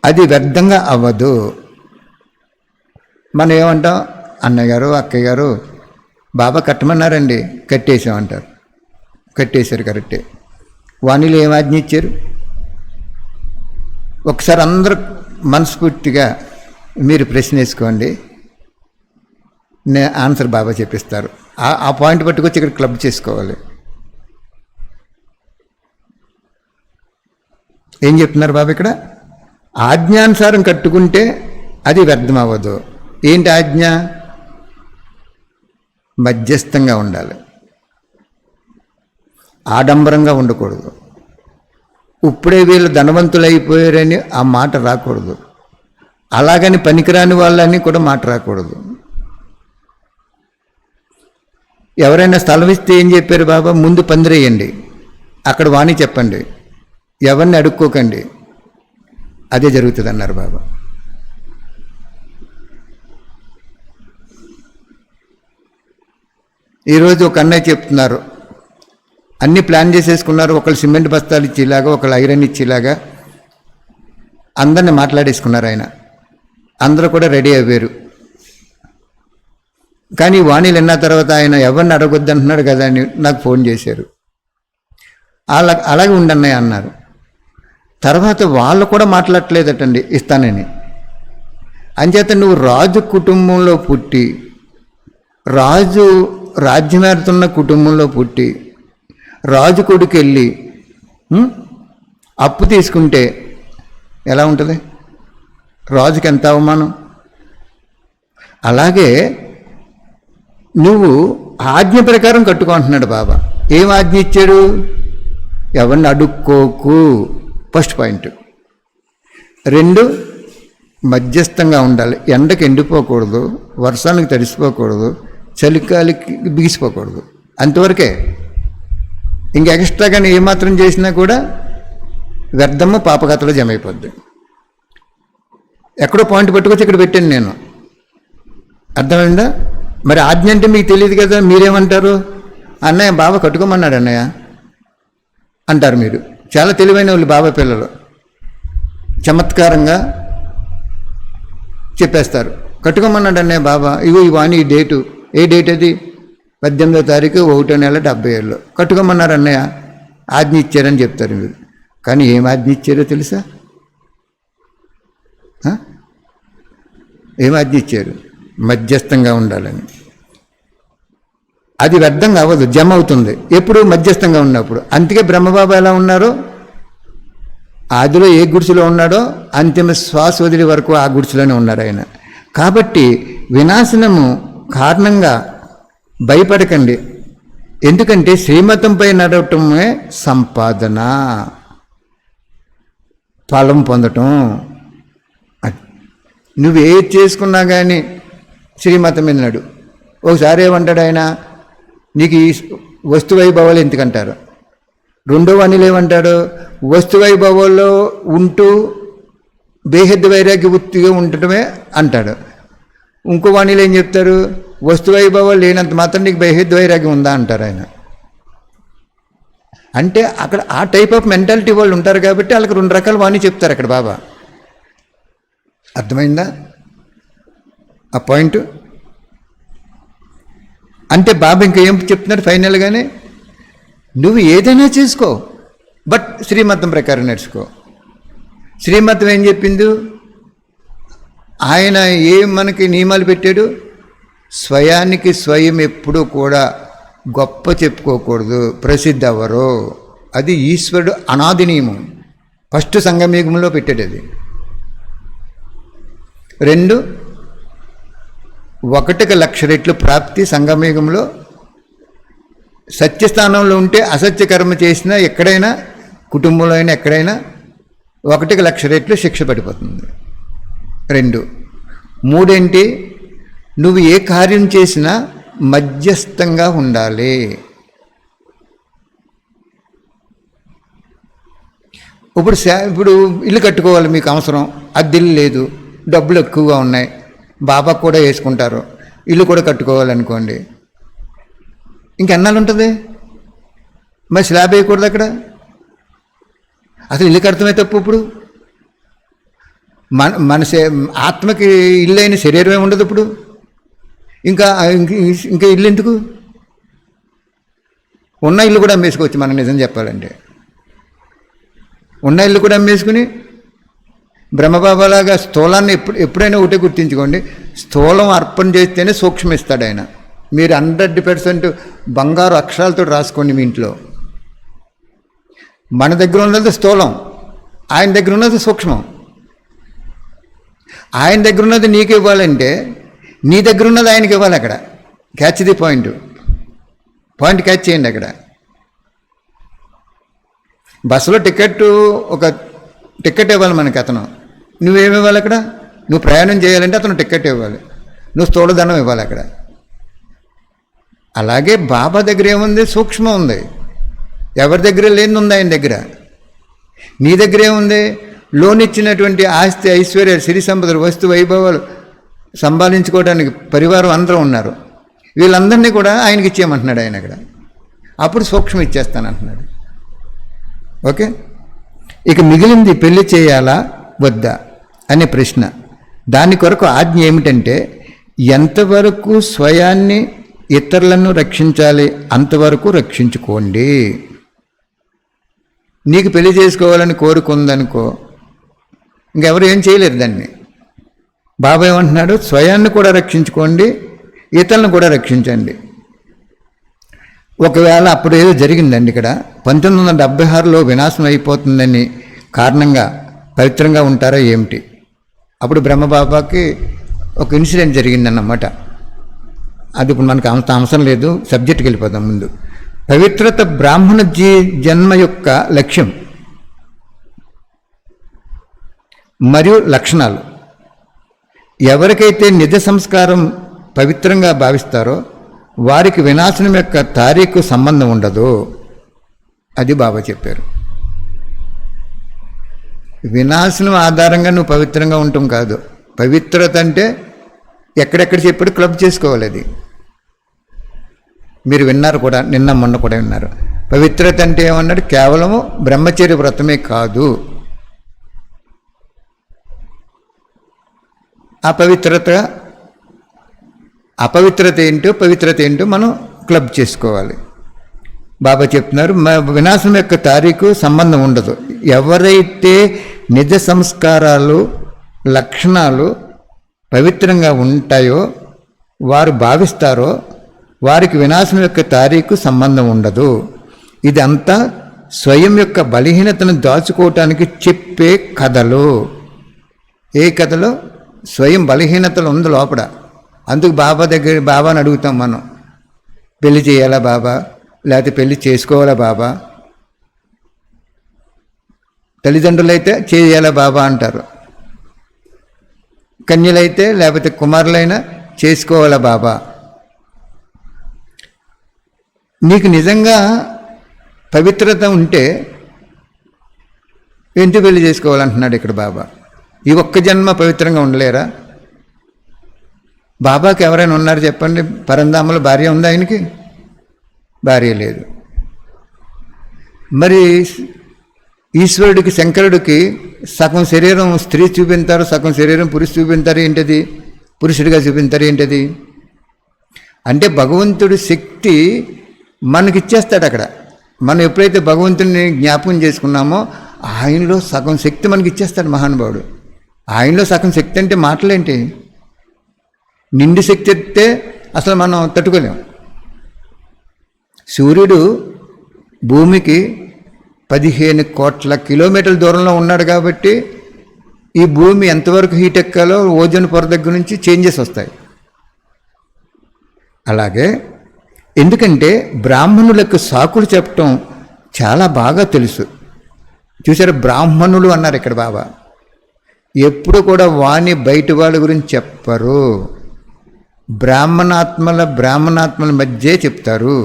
అది వ్యర్థంగా అవ్వదు. మనం ఏమంటాం, అన్నయ్య గారు అక్కయ్య గారు బాబా కట్టమన్నారండి, కట్టేసామంటారు. కట్టేశారు కరెక్టే. వాణిలో ఏం ఆజ్ఞ ఇచ్చారు? ఒకసారి అందరూ మనస్ఫూర్తిగా మీరు ప్రశ్న వేసుకోండి, ఆన్సర్ బాబా చెప్పిస్తారు. ఆ పాయింట్ పట్టుకొచ్చి ఇక్కడ క్లబ్ చేసుకోవాలి. ఏం చెప్తున్నారు బాబా ఇక్కడ? ఆజ్ఞానుసారం కట్టుకుంటే అది వ్యర్థం అవ్వదు. ఏంటి ఆజ్ఞ? మధ్యస్థంగా ఉండాలి, ఆడంబరంగా ఉండకూడదు. ఇప్పుడే వీళ్ళు ధనవంతులు అయిపోయారని ఆ మాట రాకూడదు. అలాగని పనికిరాని వాళ్ళని కూడా మాట రాకూడదు. ఎవరైనా స్థలం ఇస్తే ఏం చెప్పారు బాబా? ముందు పందిరేయండి, అక్కడ వాణి చెప్పండి, ఎవరిని అడుక్కోకండి, అదే జరుగుతుంది అన్నారు బాబా. ఈరోజు ఒక అన్నయ్య చెప్తున్నారు, అన్నీ ప్లాన్ చేసేసుకున్నారు. ఒకళ్ళు సిమెంట్ బస్తాలు ఇచ్చేలాగా, ఒకళ్ళు ఐరన్ ఇచ్చేలాగా అందరిని మాట్లాడేసుకున్నారు. ఆయన అందరూ కూడా రెడీ అయ్యారు. కానీ వాణిలు విన్న తర్వాత ఆయన ఎవరిని అడగొద్దు అంటున్నాడు కదా అని నాకు ఫోన్ చేశారు. అలాగే ఉండన్నయ్య అన్నారు. తర్వాత వాళ్ళు కూడా మాట్లాడలేదటండి ఇస్తానని. అంచేత నువ్వు రాజు కుటుంబంలో పుట్టి, రాజు రాజ్యమేరుతున్న కుటుంబంలో పుట్టి, రాజు కొడుకు వెళ్ళి అప్పు తీసుకుంటే ఎలా ఉంటుంది? రాజుకి ఎంత అవమానం. అలాగే నువ్వు ఆజ్ఞ ప్రకారం కట్టుకుంటున్నాడు బాబా. ఏం ఆజ్ఞ ఇచ్చాడు? ఎవరిని అడుక్కోకు, ఫస్ట్ పాయింట్. 2, మధ్యస్థంగా ఉండాలి. ఎండకి ఎండిపోకూడదు, వర్షానికి తడిసిపోకూడదు, చలికాలికి బిగిసిపోకూడదు. అంతవరకే. ఇంక ఎక్స్ట్రాగానే ఏమాత్రం చేసినా కూడా వ్యర్థము, పాపకథలో జమ అయిపోద్ది. ఎక్కడో పాయింట్ పట్టుకొచ్చి ఇక్కడ పెట్టాను నేను. అర్థమైందా? మరి ఆజ్ఞ అంటే మీకు తెలియదు కదా. మీరేమంటారు? అన్నయ్య బాబా కట్టుకోమన్నాడు అన్నయ్య అంటారు మీరు. చాలా తెలివైన వాళ్ళు బాబా పిల్లలు. చమత్కారంగా చెప్పేస్తారు. కట్టుకోమన్నాడు అన్నయ్య బాబా. ఇగో ఇవాని ఈ డేటు. ఏ డేట్ అది? 18వ తారీఖు 1వ నెల 1970. కట్టుకోమన్నారు అన్నయ్య, ఆజ్ఞ ఇచ్చారని చెప్తారు మీరు. కానీ ఏం ఆజ్ఞ ఇచ్చారో తెలుసా? ఏం ఆజ్ఞ ఇచ్చారు? మధ్యస్థంగా ఉండాలని. అది వ్యర్థం కావద్దు, జమ అవుతుంది ఎప్పుడు? మధ్యస్థంగా ఉన్నప్పుడు. అందుకే బ్రహ్మబాబా ఎలా ఉన్నారో, ఆదిలో ఏ గుడిసెలో ఉన్నాడో అంతిమ శ్వాస వదిలి వరకు ఆ గుడిసెలోనే ఉన్నారు ఆయన. కాబట్టి వినాశనము కారణంగా భయపడకండి. ఎందుకంటే శ్రీమతంపై నడవటమే సంపాదన, ఫలం పొందటం. నువ్వేది చేసుకున్నా కానీ శ్రీమతం మీద నడు. ఒకసారి ఏమంటాడు ఆయన, నీకు ఈ వస్తు వైభవాలు ఎందుకంటారు. రెండో వాణిలు ఏమంటాడు, వస్తు వైభవాల్లో ఉంటూ బేహద్దు వైరాగ్య వృత్తిగా ఉండటమే అంటాడు. ఇంకో వాణిలు ఏం చెప్తారు, వస్తు వైభవాలు లేనంత మాత్రం నీకు బేహద్దు వైరాగ్యం ఉందా అంటారు ఆయన. అంటే అక్కడ ఆ టైప్ ఆఫ్ మెంటాలిటీ వాళ్ళు ఉంటారు కాబట్టి వాళ్ళకి 2 రకాల వాణి చెప్తారు అక్కడ బాబా. అర్థమైందా ఆ పాయింట్? అంటే బాబా ఇంకా ఏం చెప్తున్నారు ఫైనల్గానే, నువ్వు ఏదైనా చేసుకో, బట్ శ్రీమతం ప్రకారం నడుచుకో. శ్రీమతం ఏం చెప్పింది? ఆయన ఏం మనకి నియమాలు పెట్టాడు? స్వయానికి స్వయం ఎప్పుడూ కూడా గొప్ప చెప్పుకోకూడదు, ప్రసిద్ధి అవ్వరు. అది ఈశ్వరుడు అనాది నియమం. ఫస్ట్ సంగమయుగంలో పెట్టాడు అది. 2, 1కి 1,00,000 రెట్లు ప్రాప్తి సంగమయుగంలో. సత్యస్థానంలో ఉంటే అసత్య కర్మ చేసినా ఎక్కడైనా, కుటుంబంలో అయినా ఎక్కడైనా 1కి 1,00,000 రెట్లు శిక్ష పడిపోతుంది. 2, 3 ఏంటి? నువ్వు ఏ కార్యం చేసినా మధ్యస్థంగా ఉండాలి. ఇప్పుడు ఇల్లు కట్టుకోవాలి, మీకు అవసరం, అద్దెల్లు లేదు, డబ్బులు ఎక్కువగా ఉన్నాయి, బాబా కూడా వేసుకుంటారు, ఇల్లు కూడా కట్టుకోవాలనుకోండి, ఇంకెన్నాళ్ళు ఉంటుంది? మరి స్లాబ్ వేయకూడదు అక్కడ. అసలు ఇల్లు కడతామే తప్పు. ఇప్పుడు మన ఆత్మకి ఇల్లు అయిన శరీరమే ఉండదు. ఇప్పుడు ఇంకా ఇల్లు ఎందుకు? ఉన్న ఇల్లు కూడా అమ్మేసుకోవచ్చు మనం నిజం చెప్పాలంటే. ఉన్న ఇల్లు కూడా అమ్మేసుకుని బ్రహ్మబాబాలాగా స్థూలాన్ని ఎప్పుడైనా ఒకటే గుర్తించుకోండి, స్థూలం అర్పణ చేస్తేనే సూక్ష్మ ఇస్తాడు ఆయన. మీరు 100% బంగారు అక్షరాలతో రాసుకోండి మీ ఇంట్లో. మన దగ్గర ఉన్నది స్థూలం, ఆయన దగ్గర ఉన్నది సూక్ష్మం. ఆయన దగ్గర ఉన్నది నీకు ఇవ్వాలంటే నీ దగ్గర ఉన్నది ఆయనకి ఇవ్వాలి. అక్కడ క్యాచ్ ది పాయింట్ క్యాచ్ చేయండి. అక్కడ బస్సులో ఒక టికెట్ ఇవ్వాలి మనకి అతను. నువ్వేమి ఇవ్వాలి అక్కడ? నువ్వు ప్రయాణం చేయాలంటే అతను టికెట్ ఇవ్వాలి, నువ్వు స్థూలధనం ఇవ్వాలి అక్కడ. అలాగే బాబా దగ్గర ఏముంది? సూక్ష్మం ఉంది. ఎవరి దగ్గర లేనిది ఉంది ఆయన దగ్గర. నీ దగ్గర ఏముంది? లోన్ ఇచ్చినటువంటి ఆస్తి, ఐశ్వర్యాలు, సిరి సంపదలు, వస్తు వైభవాలు సంపాదించుకోవడానికి పరివారం అందరూ ఉన్నారు. వీళ్ళందరినీ కూడా ఆయనకి ఇచ్చేయమంటున్నాడు ఆయన అక్కడ. అప్పుడు సూక్ష్మం ఇచ్చేస్తానంటున్నాడు. ఓకే, ఇక మిగిలింది పెళ్లి చేయాలా వద్దా అనే ప్రశ్న. దాని కొరకు ఆజ్ఞ ఏమిటంటే, ఎంతవరకు స్వయాన్ని ఇతరులను రక్షించాలి అంతవరకు రక్షించుకోండి. నీకు పెళ్లి చేసుకోవాలని కోరుకుందనుకో, ఇంకెవరు ఏం చేయలేరు దాన్ని. బాబా ఏమంటున్నాడు, స్వయాన్ని కూడా రక్షించుకోండి, ఇతరులను కూడా రక్షించండి. ఒకవేళ అప్పుడు ఏదో జరిగిందండి ఇక్కడ 1976లో వినాశనం అయిపోతుందని కారణంగా పవిత్రంగా ఉంటారా ఏమిటి? అప్పుడు బ్రహ్మబాబాకి ఒక ఇన్సిడెంట్ జరిగిందన్నమాట. అది ఇప్పుడు మనకు అంత అవసరం లేదు, సబ్జెక్ట్కి వెళ్ళిపోదాం ముందు. పవిత్రత బ్రాహ్మణ జన్మ యొక్క లక్ష్యం మరియు లక్షణాలు. ఎవరికైతే నిజ సంస్కారం పవిత్రంగా భావిస్తారో వారికి వినాశనం యొక్క తారీఖు సంబంధం ఉండదు. అది బాబా చెప్పారు. వినాశనం ఆధారంగా నువ్వు పవిత్రంగా ఉండటం కాదు. పవిత్రత అంటే ఎక్కడెక్కడ చెప్పాడు, క్లబ్ చేసుకోవాలి. అది మీరు విన్నారు కూడా, నిన్న మొన్న కూడా విన్నారు. పవిత్రత అంటే ఏమన్నాడు, కేవలము బ్రహ్మచర్య వ్రతమే కాదు. అపవిత్రత ఏంటో పవిత్రత ఏంటో మనం క్లబ్ చేసుకోవాలి. బాబా చెప్తున్నారు, వినాశం యొక్క తారీఖు సంబంధం ఉండదు. ఎవరైతే నిజ సంస్కారాలు లక్షణాలు పవిత్రంగా ఉంటాయో వారు భావిస్తారో వారికి వినాశం యొక్క తారీఖు సంబంధం ఉండదు. ఇదంతా స్వయం యొక్క బలహీనతను దాచుకోవటానికి చెప్పే కథలు. ఏ కథలో స్వయం బలహీనతలు ఉంది లోపల. అందుకు బాబాని అడుగుతాం మనం, పెళ్లి చేయాలా బాబా, లేకపోతే పెళ్లి చేసుకోవాలా బాబా? తల్లిదండ్రులైతే చేయాలా బాబా అంటారు, కన్యలైతే లేకపోతే కుమారులైనా చేసుకోవాలా బాబా? నీకు నిజంగా పవిత్రత ఉంటే ఎందుకు పెళ్లి చేసుకోవాలంటున్నాడు ఇక్కడ బాబా. ఈ ఒక్క జన్మ పవిత్రంగా ఉండలేరా? బాబాకి ఎవరైనా ఉన్నారు చెప్పండి, పరంధామలో భార్య ఉందా ఆయనకి? భార్య లేదు. మరి ఈశ్వరుడికి శంకరుడికి సగం శరీరం స్త్రీ చూపించారు, సగం శరీరం పురుషు చూపించారు. ఏంటది? పురుషుడిగా చూపించారు. ఏంటది అంటే భగవంతుడి శక్తి మనకిచ్చేస్తాడు అక్కడ. మనం ఎప్పుడైతే భగవంతుడిని జ్ఞాపకం చేసుకున్నామో ఆయనలో సగం శక్తి మనకి ఇచ్చేస్తాడు మహానుభావుడు. ఆయనలో సగం శక్తి అంటే మాటలేంటి? నిండు శక్తి ఎత్తే అసలు మనం తట్టుకోలేం. సూర్యుడు భూమికి 15 కోట్ల కిలోమీటర్ల దూరంలో ఉన్నాడు కాబట్టి ఈ భూమి ఎంతవరకు హీట్ ఎక్కాలో ఓజోన్ పొర దగ్గర నుంచి చేంజెస్ వస్తాయి. అలాగే ఎందుకంటే బ్రాహ్మణులకు సాకులు చెప్పటం చాలా బాగా తెలుసు. చూసారు, బ్రాహ్మణులు అన్నారు ఇక్కడ బాబా. ఎప్పుడు కూడా వాణి బయట వాళ్ళ గురించి చెప్పరు, బ్రాహ్మణాత్మల మధ్యే చెప్తారు.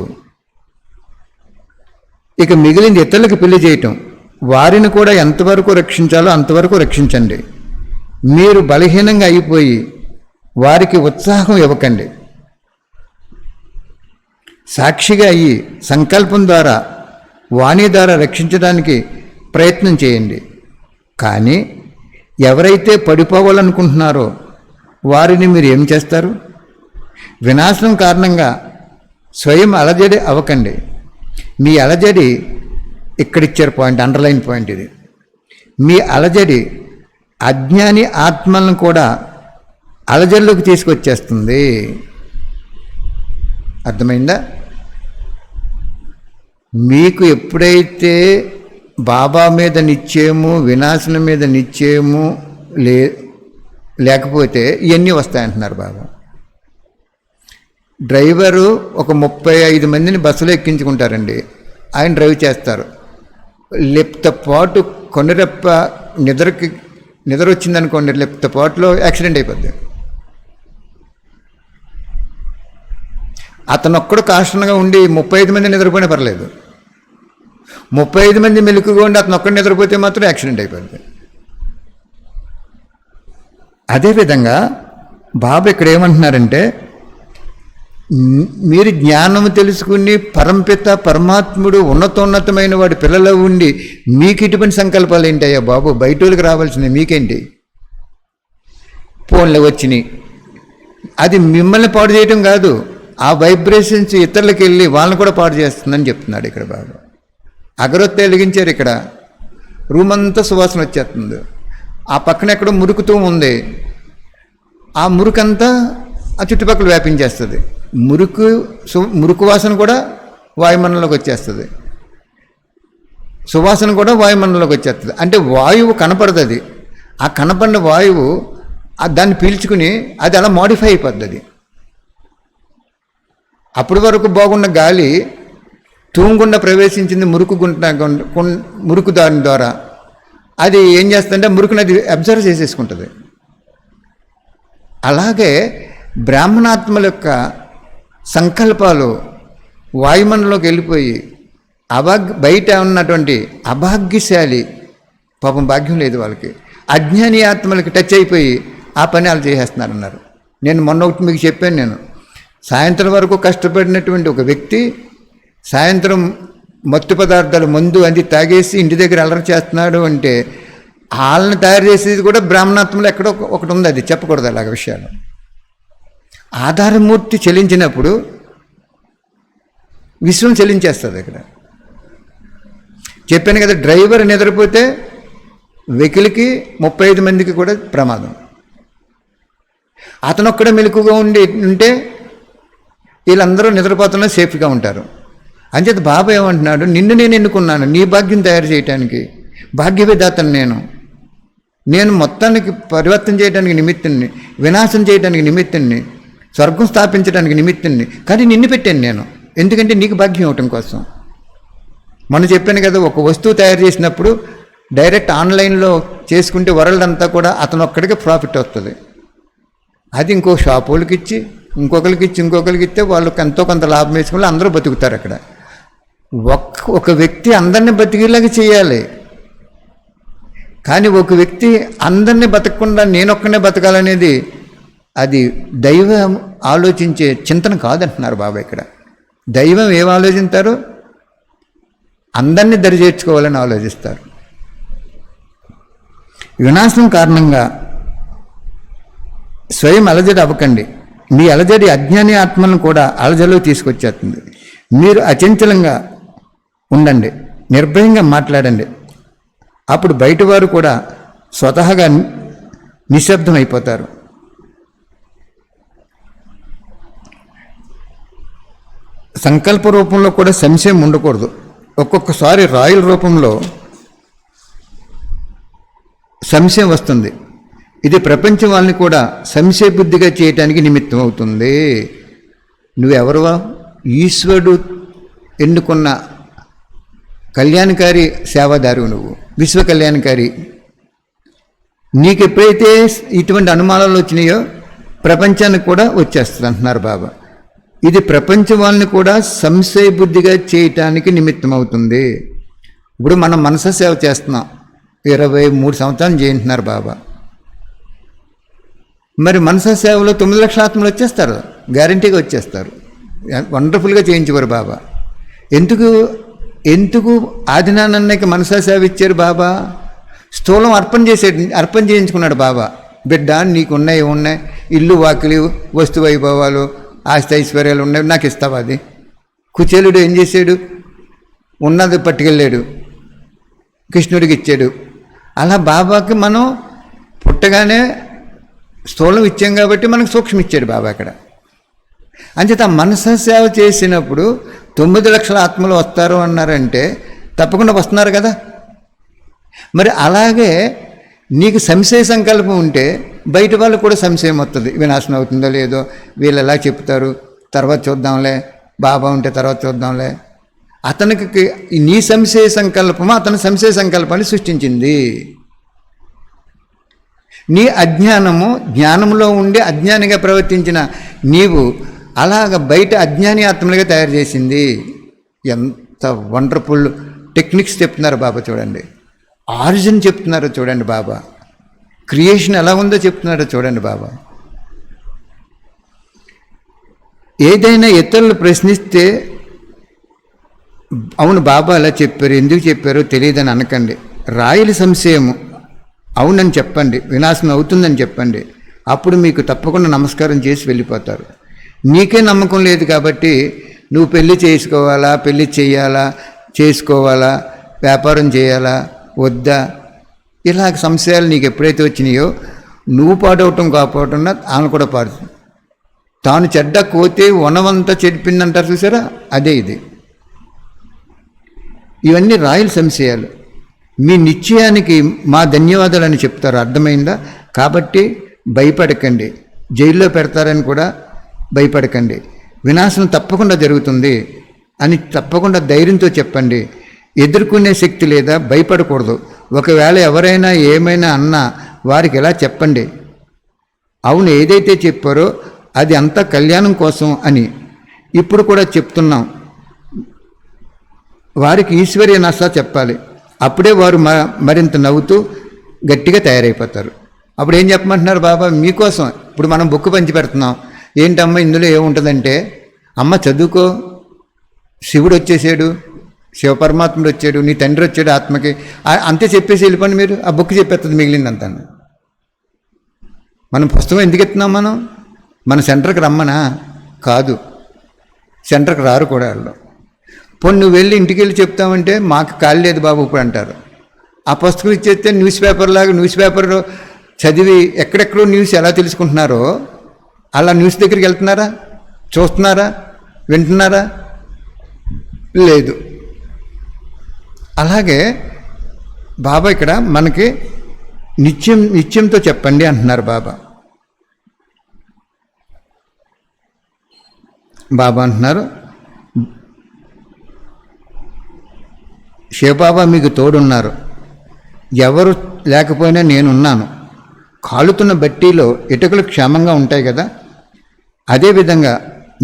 ఇక మిగిలింది ఇతరులకు పెళ్లి చేయటం. వారిని కూడా ఎంతవరకు రక్షించాలో అంతవరకు రక్షించండి. మీరు బలహీనంగా అయిపోయి వారికి ఉత్సాహం ఇవ్వకండి. సాక్షిగా అయ్యి సంకల్పం ద్వారా వాణి ద్వారా రక్షించడానికి ప్రయత్నం చేయండి. కానీ ఎవరైతే పడిపోవాలనుకుంటున్నారో వారిని మీరు ఏం చేస్తారు? వినాశనం కారణంగా స్వయం అలజడి అవ్వకండి. మీ అలజడి ఇక్కడిచ్చారు పాయింట్, అండర్లైన్ పాయింట్ ఇది. మీ అలజడి అజ్ఞాని ఆత్మలను కూడా అలజడిలోకి తీసుకొచ్చేస్తుంది. అర్థమైందా? మీకు ఎప్పుడైతే బాబా మీద నిశ్చయము వినాశనం మీద నిశ్చయము లేకపోతే ఇవన్నీ వస్తాయంటున్నారు బాబా. డ్రైవరు ఒక 35 మందిని బస్సులో ఎక్కించుకుంటారండి. ఆయన డ్రైవ్ చేస్తారు. లెప్తపాటు కొన్నిరెప్ప నిద్ర వచ్చిందనుకోండి, లెప్తపాటులో యాక్సిడెంట్ అయిపోద్ది. అతను ఒక్కడు కాష్టంగా ఉండి 35 మంది నిద్రపోయినా పర్లేదు. 35 మంది మెలుకుగా ఉండి అతను ఒక్కడు నిద్రపోతే మాత్రం యాక్సిడెంట్ అయిపోద్ది. అదేవిధంగా బాబా ఇక్కడ ఏమంటున్నారంటే, మీరు జ్ఞానము తెలుసుకుని పరంపిత పరమాత్ముడు ఉన్నతోన్నతమైన వాడి పిల్లలు ఉండి మీకు ఇటువంటి సంకల్పాలు ఏంటయ్యా బాబు? బయటోళ్ళకి రావాల్సింది మీకేంటి? ఫోన్లు వచ్చినాయి, అది మిమ్మల్ని పాడు చేయటం కాదు, ఆ వైబ్రేషన్స్ ఇతరులకు వెళ్ళి వాళ్ళని కూడా పాడు చేస్తుందని చెప్తున్నాడు ఇక్కడ బాబా. అగరొత్తి వెలిగించారు, ఇక్కడ రూమ్ అంతా సువాసన వచ్చేస్తుంది. ఆ పక్కన ఎక్కడో మురుకుతూ ఉంది, ఆ మురుకంతా ఆ చుట్టుపక్కల వ్యాపించేస్తుంది. మురుకు వాసన కూడా వాయుమండలంలోకి వచ్చేస్తుంది, సువాసన కూడా వాయుమండలంలోకి వచ్చేస్తుంది. అంటే వాయువు కనపడదు, అది ఆ కనపడిన వాయువు దాన్ని పీల్చుకుని అది అలా మోడిఫై అయిపోద్ది. అది అప్పటి వరకు బాగున్న గాలి తూంగుండా ప్రవేశించింది మురుకు దాని ద్వారా. అది ఏం చేస్తుందంటే మురుకుని అది అబ్జర్వ్ చేసేసుకుంటుంది. అలాగే బ్రాహ్మణాత్మల యొక్క సంకల్పాలు వాయుమండలంలోకి వెళ్ళిపోయి బయట ఉన్నటువంటి అభాగ్యశాలి, పాపం భాగ్యం లేదు వాళ్ళకి, అజ్ఞాని ఆత్మలకి టచ్ అయిపోయి ఆ పని వాళ్ళు చేసేస్తున్నారన్నారు. నేను మొన్న ఒకటి మీకు చెప్పాను, నేను సాయంత్రం వరకు కష్టపడినటువంటి ఒక వ్యక్తి సాయంత్రం మత్తు పదార్థాలు మందు అది తాగేసి ఇంటి దగ్గర అలర చేస్తున్నాడు అంటే వాళ్ళని తయారు చేసేది కూడా బ్రాహ్మణాత్మలో ఎక్కడో ఒకటి ఉంది, అది చెప్పకూడదు అలాగ విషయాలు. ఆధారమూర్తి చెలించినప్పుడు విశ్వం చెలించేస్తుంది. ఇక్కడ చెప్పాను కదా, డ్రైవర్ నిద్రపోతే వెహికల్కి 35 మందికి కూడా ప్రమాదం. అతను ఒక్కడే మెలకుగా ఉంటే వీళ్ళందరూ నిద్రపోతున్నా సేఫ్గా ఉంటారు. అంచేత బాబా ఏమంటున్నాడు, నిన్ను నేను ఎన్నుకున్నాను నీ భాగ్యం తయారు చేయడానికి, భాగ్యవిధాతను నేను మొత్తానికి పరివర్తన చేయడానికి నిమిత్తుని, వినాశం చేయడానికి నిమిత్తుని, స్వర్గం స్థాపించడానికి నిమిత్తుని, కానీ నిన్ను పెట్టాను నేను, ఎందుకంటే నీకు భాగ్యం ఇవ్వటం కోసం. మనం చెప్పాను కదా, ఒక వస్తువు తయారు చేసినప్పుడు డైరెక్ట్ ఆన్లైన్లో చేసుకుంటే వరల్డ్ అంతా కూడా అతను ఒక్కడికే ప్రాఫిట్ వస్తుంది. అది ఇంకో షాప్ వాళ్ళకి ఇచ్చి ఇంకొకరికి ఇస్తే వాళ్ళకి ఎంతో కొంత లాభం వేసుకుని అందరూ బతుకుతారు. అక్కడ ఒక వ్యక్తి అందరినీ బతికేలాగా చేయాలి, కానీ ఒక వ్యక్తి అందరినీ బతకకుండా నేనొక్కనే బతకాలనేది అది దైవం ఆలోచించే చింతన కాదంటున్నారు బాబా. ఇక్కడ దైవం ఏం ఆలోచిస్తారు, అందరినీ దరి చేర్చుకోవాలని ఆలోచిస్తారు. వినాశం కారణంగా స్వయం అలజడి అవ్వకండి, మీ అలజడి అజ్ఞాని ఆత్మలను కూడా అలజడిలో తీసుకొచ్చేస్తుంది. మీరు అచంచలంగా ఉండండి, నిర్భయంగా మాట్లాడండి, అప్పుడు బయట వారు కూడా స్వతహాగా నిశ్శబ్దం అయిపోతారు. సంకల్ప రూపంలో కూడా సంశయం ఉండకూడదు. ఒక్కొక్కసారి రాయల రూపంలో సంశయం వస్తుంది, ఇది ప్రపంచం వాళ్ళని కూడా సంశయ బుద్ధిగా చేయటానికి నిమిత్తం అవుతుంది. నువ్వెవరువా? ఈశ్వరుడు ఎన్నుకున్న కళ్యాణకారి సేవాదారు, నువ్వు విశ్వ కళ్యాణకారి. నీకు ఎప్పుడైతే ఇటువంటి అనుమానాలు వచ్చినాయో ప్రపంచానికి కూడా వచ్చేస్తుంది అంటున్నారు బాబా. ఇది ప్రపంచం వాళ్ళని కూడా సంశయ బుద్ధిగా చేయటానికి నిమిత్తం అవుతుంది. ఇప్పుడు మనం మనస సేవ చేస్తున్నాం, 23 సంవత్సరాలు చేయింటున్నారు బాబా. మరి మనస సేవలో 9 లక్షల ఆత్మలు వచ్చేస్తారు, గ్యారంటీగా వచ్చేస్తారు, వండర్ఫుల్గా చేయించేవారు బాబా. ఎందుకు ఆదినాన్నకి మనసా సేవ ఇచ్చారు బాబా? స్థూలం అర్పణ చేయించుకున్నాడు బాబా. బిడ్డ నీకున్నాయి ఉన్నాయి, ఇల్లు వాకిలి వస్తు వైభవాలు ఆస్తి ఐశ్వర్యాలు ఉన్నాయి, నాకు ఇస్తావా? అది కుచేలుడు ఏం చేశాడు? ఉన్నది పట్టుకెళ్ళాడు, కృష్ణుడికి ఇచ్చాడు. అలా బాబాకి మనం పుట్టగానే స్థూలం ఇచ్చాం కాబట్టి మనకు సూక్ష్మం ఇచ్చాడు బాబా అక్కడ. అంచేత మనస సేవ చేసినప్పుడు 9 లక్షల ఆత్మలు వస్తారు అన్నారంటే తప్పకుండా వస్తున్నారు కదా. మరి అలాగే నీకు సంశయ సంకల్పం ఉంటే బయట వాళ్ళకు కూడా సంశయం వస్తుంది, వినాశనం అవుతుందో లేదో, వీళ్ళు ఎలా చెప్తారు, తర్వాత చూద్దాంలే, బాబా ఉంటే తర్వాత చూద్దాంలే. అతనికి నీ సంశయ సంకల్పము అతని సంశయ సంకల్పాన్ని సృష్టించింది. నీ అజ్ఞానము జ్ఞానంలో ఉండి అజ్ఞానిగా ప్రవర్తించిన నీవు అలాగ బయట అజ్ఞాని ఆత్మలుగా తయారు చేసింది. ఎంత వండర్ఫుల్ టెక్నిక్స్ చెప్తున్నారు బాబా. చూడండి, ఆరిజిన్ చెప్తున్నారు చూడండి బాబా, క్రియేషన్ ఎలా ఉందో చెప్తున్నారో చూడండి బాబా. ఏదైనా ఇతరులు ప్రశ్నిస్తే అవును బాబా అలా చెప్పారు, ఎందుకు చెప్పారో తెలియదని అనకండి. రాయల సంశయము అవునని చెప్పండి, వినాశనం అవుతుందని చెప్పండి, అప్పుడు మీకు తప్పకుండా నమస్కారం చేసి వెళ్ళిపోతారు. నీకే నమ్మకం లేదు కాబట్టి నువ్వు పెళ్లి చేసుకోవాలా, పెళ్లి చేయాలా, చేసుకోవాలా, వ్యాపారం చేయాలా వద్దా, ఇలాగ సంశయాలు నీకు ఎప్పుడైతే వచ్చినాయో నువ్వు పాడవటం కాకపోవటం ఆమె కూడా పాడుతుంది. తాను చెడ్డ కోతే వనవంతా చెడిపిందంటారు చూసారా, అదే ఇది. ఇవన్నీ రాయల సంశయాలు. మీ నిశ్చయానికి మా ధన్యవాదాలని చెప్తారు, అర్థమైందా? కాబట్టి భయపడకండి, జైల్లో పెడతారని కూడా భయపడకండి, వినాశనం తప్పకుండా జరుగుతుంది అని తప్పకుండా ధైర్యంతో చెప్పండి. ఎదుర్కొనే శక్తి లేదా, భయపడకూడదు. ఒకవేళ ఎవరైనా ఏమైనా అన్నా వారికి ఎలా చెప్పండి, అవును ఏదైతే చెప్పారో అది అంతా కళ్యాణం కోసం అని ఇప్పుడు కూడా చెప్తున్నాం. వారికి ఈశ్వర్య నష్ట చెప్పాలి, అప్పుడే వారు మరింత నవ్వుతూ గట్టిగా తయారైపోతారు. అప్పుడు ఏం చెప్పమంటున్నారు బాబా? మీకోసం ఇప్పుడు మనం బుక్ పంచి పెడుతున్నాం. ఏంటమ్మా ఇందులో ఏముంటుందంటే, అమ్మ చదువుకో, శివుడు వచ్చేసాడు, శివపరమాత్ముడు వచ్చాడు, నీ తండ్రి వచ్చాడు ఆత్మకి, అంతే చెప్పేసి వెళ్ళిపోండి మీరు, ఆ బుక్ చెప్పేస్తుంది మిగిలిందంతా. మనం పుస్తకం ఎందుకు ఎత్తున్నాం? మన సెంటర్కి రమ్మనా? కాదు, సెంటర్కి రారు కూడా వాళ్ళు. పోనీ నువ్వు వెళ్ళి ఇంటికి వెళ్ళి చెప్తామంటే మాకు ఖాళీ లేదు బాబు ఇప్పుడు అంటారు. ఆ పుస్తకం ఇచ్చేస్తే న్యూస్ పేపర్ చదివి ఎక్కడెక్కడో న్యూస్ ఎలా తెలుసుకుంటున్నారో అలా న్యూస్ దగ్గరికి వెళ్తున్నారా? చూస్తున్నారా? వింటున్నారా? లేదు. అలాగే బాబా ఇక్కడ మనకి నిత్యంతో చెప్పండి అంటున్నారు బాబా. బాబా అంటున్నారు, శివబాబా మీకు తోడున్నారు, ఎవరు లేకపోయినా నేనున్నాను. కాలుతున్న బట్టీలో ఇటుకలు క్షేమంగా ఉంటాయి కదా, అదేవిధంగా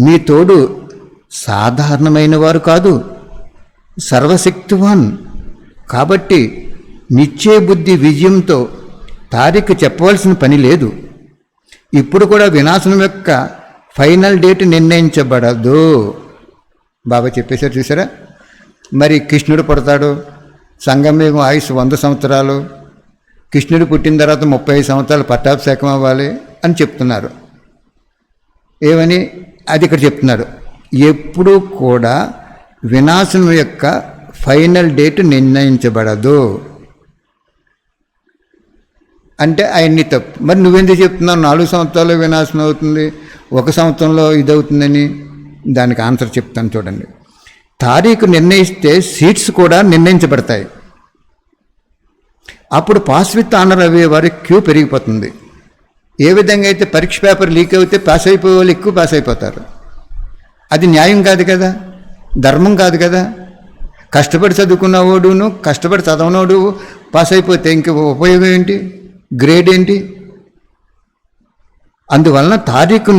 మీ తోడు సాధారణమైన వారు కాదు, సర్వశక్తివాన్. కాబట్టి నిశ్చయ బుద్ధి విజయంతో తారీఖు చెప్పవలసిన పని లేదు. ఇప్పుడు కూడా వినాశనం యొక్క ఫైనల్ డేట్ నిర్ణయించబడదు. బాబా చెప్పేశారు చూసారా. మరి కృష్ణుడు పుడతాడు, సంగమయుగం ఆయుష్ 100 సంవత్సరాలు, కృష్ణుడు పుట్టిన తర్వాత 35 సంవత్సరాలు పట్టాభిషేకం అవ్వాలి అని చెప్తున్నారు. ఏమని అది ఇక్కడ చెప్తున్నారు, ఎప్పుడు కూడా వినాశనం యొక్క ఫైనల్ డేట్ నిర్ణయించబడదు అంటే అవన్నీ తప్పు. మరి నువ్వెందుకు చెప్తున్నావు 4 సంవత్సరాలు వినాశనం అవుతుంది, 1 సంవత్సరంలో ఇదవుతుందని? దానికి ఆన్సర్ చెప్తాను చూడండి. తారీఖు నిర్ణయిస్తే సీట్స్ కూడా నిర్ణయించబడతాయి. అప్పుడు పాస్ విత్ ఆనర్ అయ్యే వారి క్యూ పెరిగిపోతుంది. ఏ విధంగా అయితే పరీక్ష పేపర్ లీక్ అయితే పాస్ అయిపోయే వాళ్ళు ఎక్కువ పాస్ అయిపోతారు. అది న్యాయం కాదు కదా, ధర్మం కాదు కదా. కష్టపడి చదువుకున్నవాడును కష్టపడి చదవనోడు పాస్ అయిపోతే ఇంక ఉపయోగం ఏంటి, గ్రేడ్ ఏంటి? అందువలన తారీఖు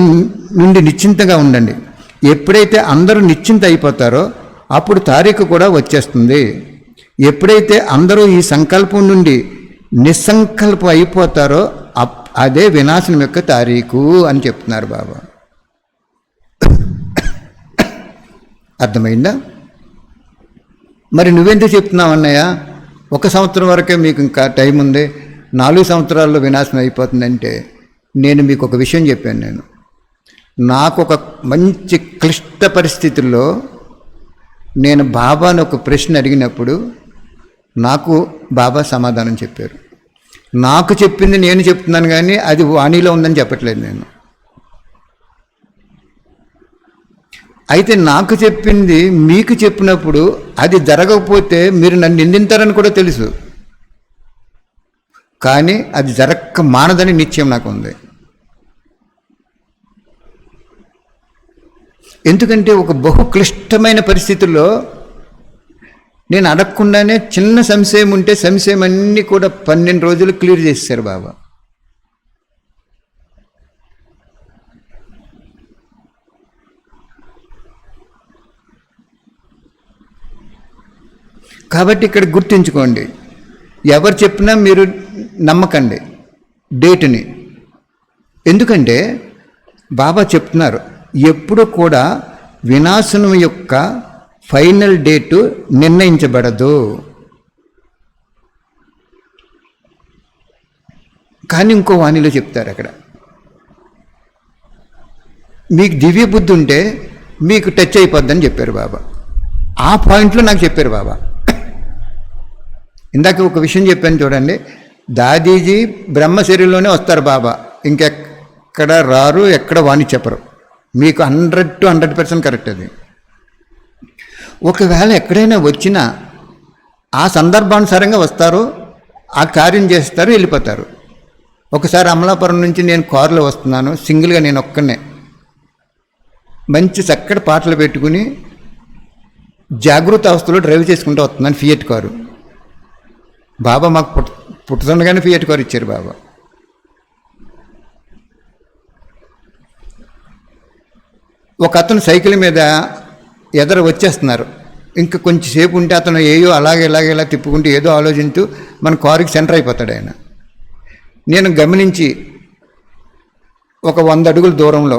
నుండి నిశ్చింతగా ఉండండి. ఎప్పుడైతే అందరూ నిశ్చింత అయిపోతారో అప్పుడు తారీఖు కూడా వచ్చేస్తుంది. ఎప్పుడైతే అందరూ ఈ సంకల్పం నుండి నిస్సంకల్పం అయిపోతారో అదే వినాశనం యొక్క తారీఖు అని చెప్తున్నారు బాబా. అర్థమైందా? మరి నువ్వెందుకు చెప్తున్నావు అన్నయ్య, 1 సంవత్సరం వరకే మీకు ఇంకా టైం ఉంది, 4 సంవత్సరాల్లో వినాశనం అయిపోతుందంటే నేను మీకు ఒక విషయం చెప్పాను. నాకు ఒక మంచి క్లిష్ట పరిస్థితుల్లో నేను బాబాను ఒక ప్రశ్న అడిగినప్పుడు నాకు బాబా సమాధానం చెప్పారు. నాకు చెప్పింది నేను చెప్తున్నాను కానీ అది వాణిలో ఉందని చెప్పట్లేదు నేను. అయితే నాకు చెప్పింది మీకు చెప్పినప్పుడు అది జరగకపోతే మీరు నన్ను నిందింతారని కూడా తెలుసు, కానీ అది జరగక మానదని నిశ్చయం నాకు ఉంది. ఎందుకంటే ఒక బహు క్లిష్టమైన పరిస్థితుల్లో నేను అడగకుండానే చిన్న సంశయం ఉంటే సంశయం అన్నీ కూడా 12 రోజులు క్లియర్ చేశారు బాబా. కాబట్టి ఇక్కడ గుర్తుంచుకోండి, ఎవరు చెప్పినా మీరు నమ్మకండి డేటుని. ఎందుకంటే బాబా చెప్తున్నారు ఎప్పుడు కూడా వినాశనం యొక్క ఫైనల్ డేటు నిర్ణయించబడదు. కానీ ఇంకో వాణిలో చెప్తారు అక్కడ, మీకు దివ్య బుద్ధి ఉంటే మీకు టచ్ అయిపోద్దని చెప్పారు బాబా. ఆ పాయింట్లో నాకు చెప్పారు బాబా. ఇందాక ఒక విషయం చెప్పాను చూడండి, దాదీజీ బ్రహ్మ శరీరంలోనే వస్తారు బాబా, ఇంకెక్కడ రారు, ఎక్కడ వాణి చెప్పరు. మీకు 100 to 100% కరెక్ట్ అది. ఒకవేళ ఎక్కడైనా వచ్చినా ఆ సందర్భానుసారంగా వస్తారు, ఆ కార్యం చేస్తారు, వెళ్ళిపోతారు. ఒకసారి అమలాపురం నుంచి నేను కారులో వస్తున్నాను, సింగిల్గా నేను ఒక్కనే, మంచి చక్కటి పాటలు పెట్టుకుని జాగృత అవస్థలో డ్రైవ్ చేసుకుంటూ వస్తున్నాను, ఫియట్ కారు. బాబా మాకు పుట్టుతుండగానే ఫియట్ కారు ఇచ్చారు బాబా. ఒక అతను సైకిల్ మీద ఎదర వచ్చేస్తున్నారు, ఇంకా కొంచెం సేపు ఉంటే అతను ఏయో ఇలా తిప్పుకుంటూ ఏదో ఆలోచిస్తూ మన కారుకి సెంటర్ అయిపోతాడు ఆయన. నేను గమనించి ఒక 100 అడుగుల దూరంలో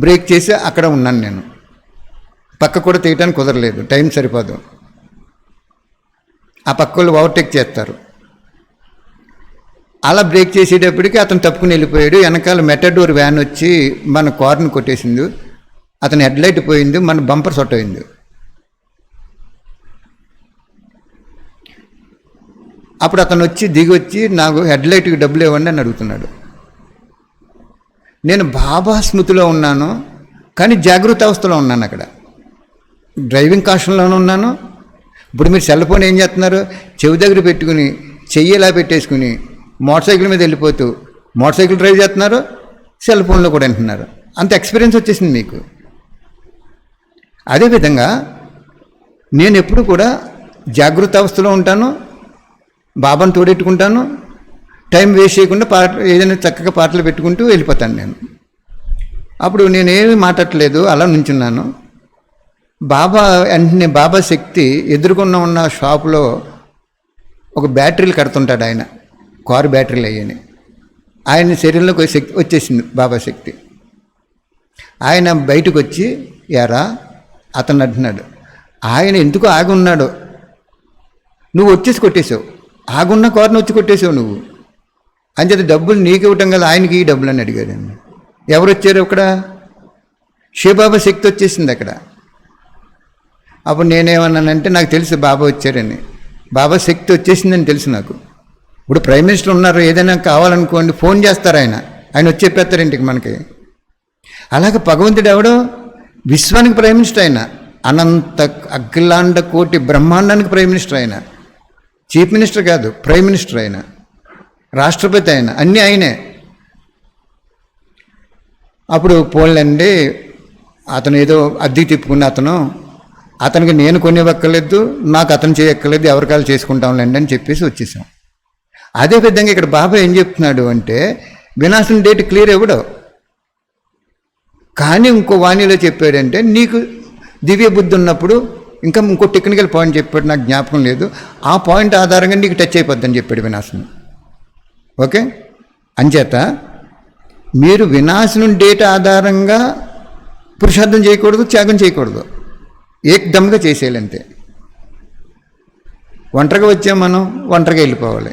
బ్రేక్ చేసి అక్కడ ఉన్నాను. నేను పక్క కూడా తీయటానికి కుదరలేదు, టైం సరిపోదు. ఆ పక్క వాళ్ళు ఓవర్టేక్ చేస్తారు. అలా బ్రేక్ చేసేటప్పటికి అతను తప్పుకుని వెళ్ళిపోయాడు. వెనకాల మెటడోర్ వ్యాన్ వచ్చి మన కారుని కొట్టేసింది. అతని హెడ్లైట్ పోయింది, మన బంపర్ సొట్ అయింది. అప్పుడు అతను వచ్చి దిగి వచ్చి నాకు హెడ్లైట్కి డబ్బులు ఇవ్వండి అని అడుగుతున్నాడు. నేను బాబా స్మృతిలో ఉన్నాను, కానీ జాగృత అవస్థలో ఉన్నాను. అక్కడ డ్రైవింగ్ కాషన్లోనే ఉన్నాను. ఇప్పుడు మీరు సెల్ ఫోన్ ఏం చేస్తున్నారు, చెవి దగ్గర పెట్టుకుని చెయ్యిలా పెట్టేసుకుని మోటార్ సైకిల్ మీద వెళ్ళిపోతూ మోటార్ సైకిల్ డ్రైవ్ చేస్తున్నారు, సెల్ ఫోన్లో కూడా వింటున్నారు. అంత ఎక్స్పీరియన్స్ వచ్చేసింది మీకు. అదేవిధంగా నేను ఎప్పుడు కూడా జాగృత అవస్థలో ఉంటాను, బాబాను తోడెట్టుకుంటాను, టైం వేస్ట్ చేయకుండా ఏదైనా చక్కగా పాటలు పెట్టుకుంటూ వెళ్ళిపోతాను నేను. అప్పుడు నేనేమి మాట్లాడలేదు, అలా నుంచున్నాను. బాబా వెంటనే బాబా శక్తి ఉన్న షాపులో ఒక బ్యాటరీలు కడుతుంటాడు ఆయన, కారు బ్యాటరీలు అయ్యని. ఆయన శరీరంలోకి శక్తి వచ్చేసింది, బాబా శక్తి. ఆయన బయటకు వచ్చి, యారా అతను అంటున్నాడు, ఆయన ఎందుకు ఆగి ఉన్నాడు, నువ్వు వచ్చేసి కొట్టేసావు, ఆగున్న కారుని వచ్చి కొట్టేసావు నువ్వు అని చెప్పి డబ్బులు నీకు ఇవ్వటం కదా, ఆయనకి ఈ డబ్బులు అని అడిగాడు. ఎవరు వచ్చారు అక్కడ? శివబాబా శక్తి వచ్చేసింది అక్కడ. అప్పుడు నేనేమన్నానంటే, నాకు తెలుసు బాబా వచ్చారని, బాబా శక్తి వచ్చేసిందని తెలుసు నాకు. ఇప్పుడు ప్రైమ్ మినిస్టర్ ఉన్నారు, ఏదైనా కావాలనుకోండి ఫోన్ చేస్తారు, ఆయన వచ్చి చెప్పేస్తారు ఇంటికి మనకి. అలాగే భగవంతుడు ఎవడో విశ్వానికి ప్రైమ్ మినిస్టర్ ఆయన, అనంత అఖిలాండ కోటి బ్రహ్మాండానికి ప్రైమ్ మినిస్టర్ ఆయన. చీఫ్ మినిస్టర్ కాదు, ప్రైమ్ మినిస్టర్ ఆయన, రాష్ట్రపతి ఆయన, అన్నీ ఆయనే. అప్పుడు పోన్లండి, అతను ఏదో అద్దెకి తిప్పుకున్న అతనికి నేను కొనివ్వక్కర్లేదు, నాకు అతను చేయక్కర్లేదు, ఎవరికాలు చేసుకుంటాంలేండి అని చెప్పేసి వచ్చేసాం. అదేవిధంగా ఇక్కడ బాబా ఏం చెప్తున్నాడు అంటే, వినాశనం డేట్ క్లియర్ ఇవ్వడు, కానీ ఇంకో వాణిలో చెప్పాడంటే, నీకు దివ్య బుద్ధి ఉన్నప్పుడు ఇంకా ఇంకో టెక్నికల్ పాయింట్ చెప్పాడు, నాకు జ్ఞాపకం లేదు, ఆ పాయింట్ ఆధారంగా నీకు టచ్ అయిపోద్దని చెప్పాడు వినాశనం. ఓకే, అంచేత మీరు వినాశనం డేట్ ఆధారంగా పురుషార్థం చేయకూడదు, త్యాగం చేయకూడదు, ఏకదమ్గా చేసేయాలంతే. ఒంటరిగా వచ్చాం మనం, ఒంటరిగా వెళ్ళిపోవాలి.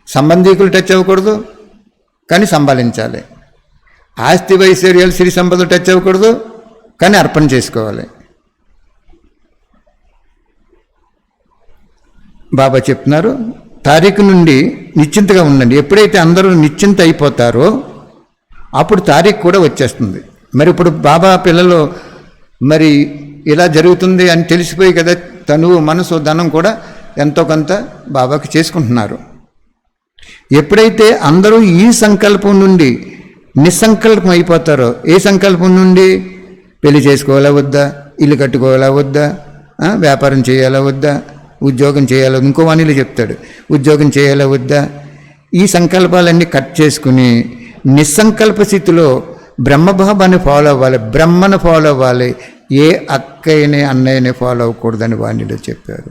సంబంధీకులు టచ్ అవ్వకూడదు, కానీ సంపాదించాలి. ఆస్తి వైశ్వర్యాలు సిరి సంపదలు టచ్ అవ్వకూడదు, కానీ అర్పణ చేసుకోవాలి. బాబా చెప్తున్నారు, తారీఖు నుండి నిశ్చింతగా ఉండండి. ఎప్పుడైతే అందరూ నిశ్చింత అయిపోతారో అప్పుడు తారీఖు కూడా వచ్చేస్తుంది. మరి ఇప్పుడు బాబా పిల్లలు మరి ఇలా జరుగుతుంది అని తెలిసిపోయి కదా, తనువు మనసు ధనం కూడా ఎంతో కొంత బాబాకి చేసుకుంటున్నారు. ఎప్పుడైతే అందరూ ఈ సంకల్పం నుండి నిస్సంకల్పం అయిపోతారో, ఏ సంకల్పం నుండి, పెళ్లి చేసుకోవాలా వద్దా, ఇల్లు కట్టుకోవాలా వద్దా, వ్యాపారం చేయాలా వద్దా, ఉద్యోగం చేయాలా, ఇంకో వాణిలో చెప్తాడు, ఉద్యోగం చేయాలా వద్దా, ఈ సంకల్పాలన్నీ కట్ చేసుకుని నిస్సంకల్ప స్థితిలో బ్రహ్మబాబాని ఫాలో అవ్వాలి, బ్రహ్మను ఫాలో అవ్వాలి, ఏ అక్కయ్యని అన్నయ్యని ఫాలో అవ్వకూడదని వాణిలో చెప్పారు.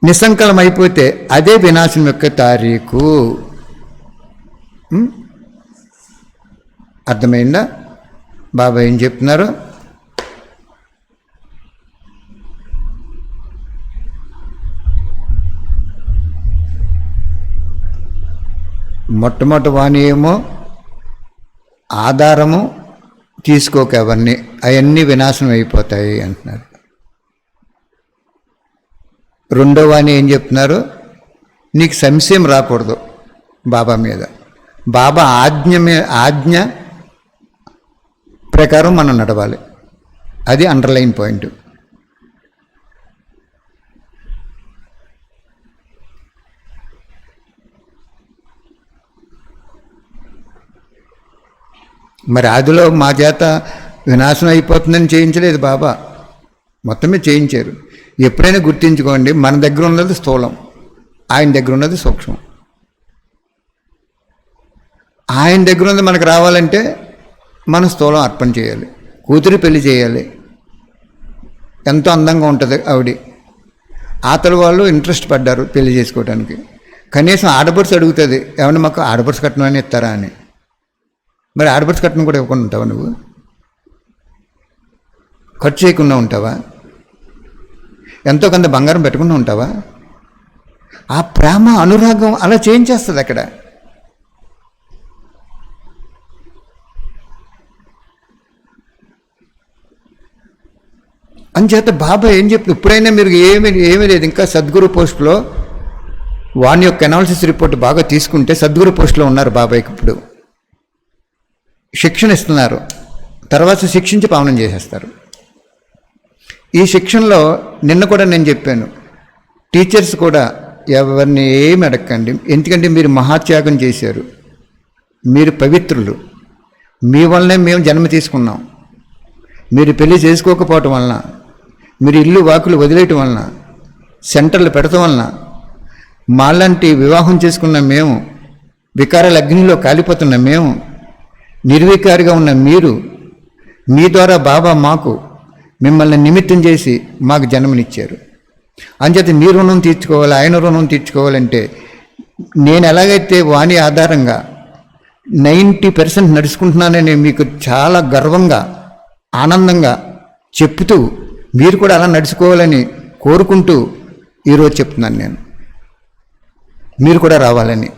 నిస్సంకల్పం అయిపోతే అదే వినాశనం యొక్క తారీఖు. అర్థమైందా బాబా ఏం చెప్తున్నారు? మొట్టమొదటి వాణి ఏమో ఆధారము, తీసుకోక అవన్నీ, అవన్నీ వినాశనం అయిపోతాయి అంటున్నారు. రెండో వాణి ఏం చెప్తున్నారు? నీకు సంశయం రాకూడదు బాబా మీద. బాబా ఆజ్ఞ ప్రకారం మనం నడవాలి. అది అండర్లైన్ పాయింట్. మరి ఆదిలో మా చేత వినాశనం అయిపోతుందని చేయించలేదు బాబా, మొత్తమే చేయించారు. ఎప్పుడైనా గుర్తించుకోండి, మన దగ్గర ఉన్నది స్థూలం, ఆయన దగ్గర ఉన్నది సూక్ష్మం. ఆయన దగ్గర ఉన్నది మనకు రావాలంటే మన స్థూలం అర్పణ చేయాలి. కూతురు పెళ్లి చేయాలి, ఎంతో అందంగా ఉంటుంది ఆవిడ. ఆతల వాళ్ళు ఇంట్రెస్ట్ పడ్డారు పెళ్లి చేసుకోవడానికి. కనీసం ఆడపడుచు అడుగుతుంది, ఏమన్నా మాకు ఆడపడుచు కట్నం అని ఇస్తారా అని. మరి ఆడపడుచు కట్నం కూడా ఇవ్వకుండా ఉంటావా? నువ్వు ఖర్చు చేయకుండా ఉంటావా? ఎంతో కొంత బంగారం పెట్టకుండా ఉంటావా? ఆ ప్రేమ అనురాగం అలా చేయించేస్తుంది అక్కడ. అంచేత బాబా ఏం చెప్పి, ఇప్పుడైనా మీరు ఏమీ లేదు, ఇంకా సద్గురు పోస్టులో వాని యొక్క అనాలిసిస్ రిపోర్ట్ బాగా తీసుకుంటే సద్గురు పోస్టులో ఉన్నారు బాబాయ్కి. ఇప్పుడు శిక్షణ ఇస్తున్నారు, తర్వాత శిక్షించి పావనం చేసేస్తారు. ఈ శిక్షణలో నిన్న కూడా నేను చెప్పాను, టీచర్స్ కూడా ఎవరిని ఏమి అడగండి, ఎందుకంటే మీరు మహాత్యాగం చేశారు, మీరు పవిత్రులు, మీ వల్లనే మేము జన్మ తీసుకున్నాం. మీరు పెళ్లి చేసుకోకపోవటం వలన, మీరు ఇల్లు వాకులు వదిలేయటం వలన, సెంటర్లు పెడటం వలన, మాలాంటి వివాహం చేసుకున్న మేము, వికారాల అగ్నిలో కాలిపోతున్న మేము, నిర్వికారిగా ఉన్న మీరు, మీ ద్వారా బాబా మాకు మిమ్మల్ని నిమిత్తం చేసి మాకు జన్మనిచ్చారు. అంచేత మీ రుణం తీర్చుకోవాలి, ఆయన రుణం తీర్చుకోవాలంటే నేను ఎలాగైతే వాణి ఆధారంగా 90% నడుచుకుంటున్నానని మీకు చాలా గర్వంగా ఆనందంగా చెప్తూ మీరు కూడా అలా నడుచుకోవాలని కోరుకుంటూ ఈరోజు చెప్తున్నాను నేను, మీరు కూడా రావాలని.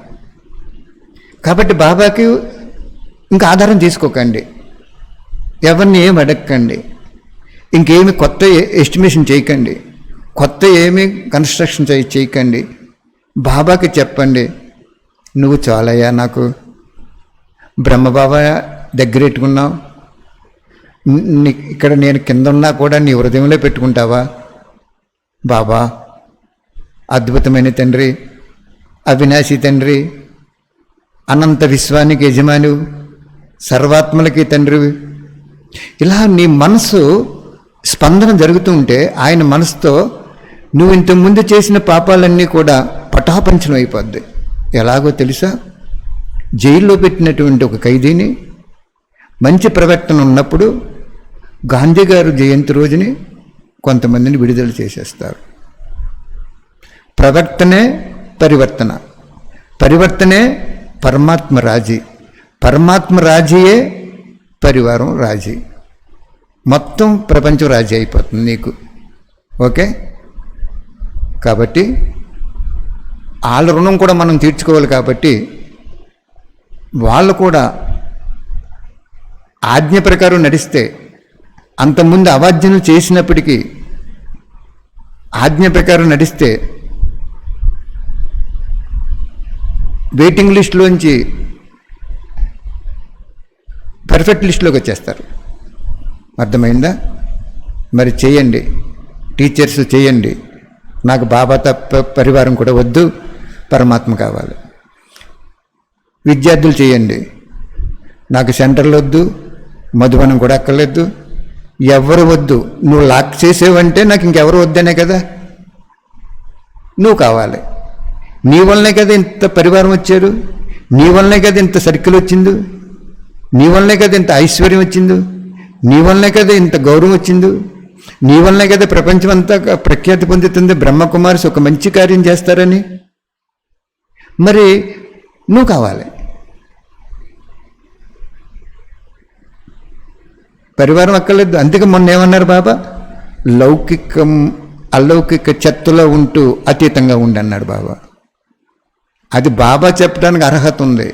కాబట్టి బాబాకి ఇంకా ఆధారం తీసుకోకండి, ఎవరిని ఏమి అడగకండి, ఇంకేమి కొత్త ఎస్టిమేషన్ చేయకండి, కొత్త ఏమి కన్స్ట్రక్షన్ చేయకండి. బాబాకి చెప్పండి, నువ్వు చాలయ్యా, నాకు బ్రహ్మబాబా దగ్గర పెట్టుకున్నావు, ఇక్కడ నేను కింద ఉన్నా కూడా నీ హృదయంలో పెట్టుకుంటావా బాబా? అద్భుతమైన తండ్రి, అవినాశి తండ్రి, అనంత విశ్వానికి యజమాని, సర్వాత్మలకి తండ్రివి. ఇలా నీ మనసు స్పందన జరుగుతూ ఉంటే ఆయన మనసుతో నువ్వు ఇంతకుముందు చేసిన పాపాలన్నీ కూడా పటాపంచలం అయిపోద్ది. ఎలాగో తెలుసా? జైల్లో పెట్టినటువంటి ఒక ఖైదీని మంచి ప్రవర్తన ఉన్నప్పుడు గాంధీ గారు జయంతి రోజుని కొంతమందిని విడుదల చేసేస్తారు. ప్రవర్తనే పరివర్తన, పరివర్తనే పరమాత్మ రాజీ, పరమాత్మ రాజీయే పరివారం రాజీ, మొత్తం ప్రపంచం రాజీ అయిపోతుంది నీకు. ఓకే, కాబట్టి వాళ్ళ రుణం కూడా మనం తీర్చుకోవాలి. కాబట్టి వాళ్ళు కూడా ఆజ్ఞ ప్రకారం నడిస్తే, అంతకుముందు అవాజ్ఞలు చేసినప్పటికీ ఆజ్ఞ ప్రకారం నడిస్తే వెయిటింగ్ లిస్టులోంచి పర్ఫెక్ట్ లిస్టులోకి వచ్చేస్తారు. అర్థమైందా? మరి చేయండి, టీచర్స్ చేయండి. నాకు బాబా తప్ప పరివారం కూడా వద్దు, పరమాత్మ కావాలి. విద్యార్థులు చేయండి, నాకు సెంటర్లు వద్దు, మధువనం కూడా అక్కర్లేదు, ఎవరు వద్దు. నువ్వు లాక్ చేసేవంటే నాకు ఇంకెవరు వద్దనే కదా, నువ్వు కావాలి. నీ వల్లనే కదా ఇంత పరివారం వచ్చారు, నీ వల్లనే కదా ఇంత సర్కిల్ వచ్చింది, నీ వల్లనే కదా ఇంత ఐశ్వర్యం వచ్చింది, నీ వల్లనే కదా ఇంత గౌరవం వచ్చింది, నీ వల్లనే కదా ప్రపంచం అంతా ప్రఖ్యాతి పొందుతుంది బ్రహ్మకుమారిస్ ఒక మంచి కార్యం చేస్తారని. మరి నువ్వు కావాలి. పరివారం అక్కర్లేదు. అందుకే మొన్న ఏమన్నారు బాబా? లౌకికం అలౌకిక చెత్తలో ఉంటూ అతీతంగా ఉండి అన్నాడు బాబా. అది బాబా చెప్పడానికి అర్హత ఉంది,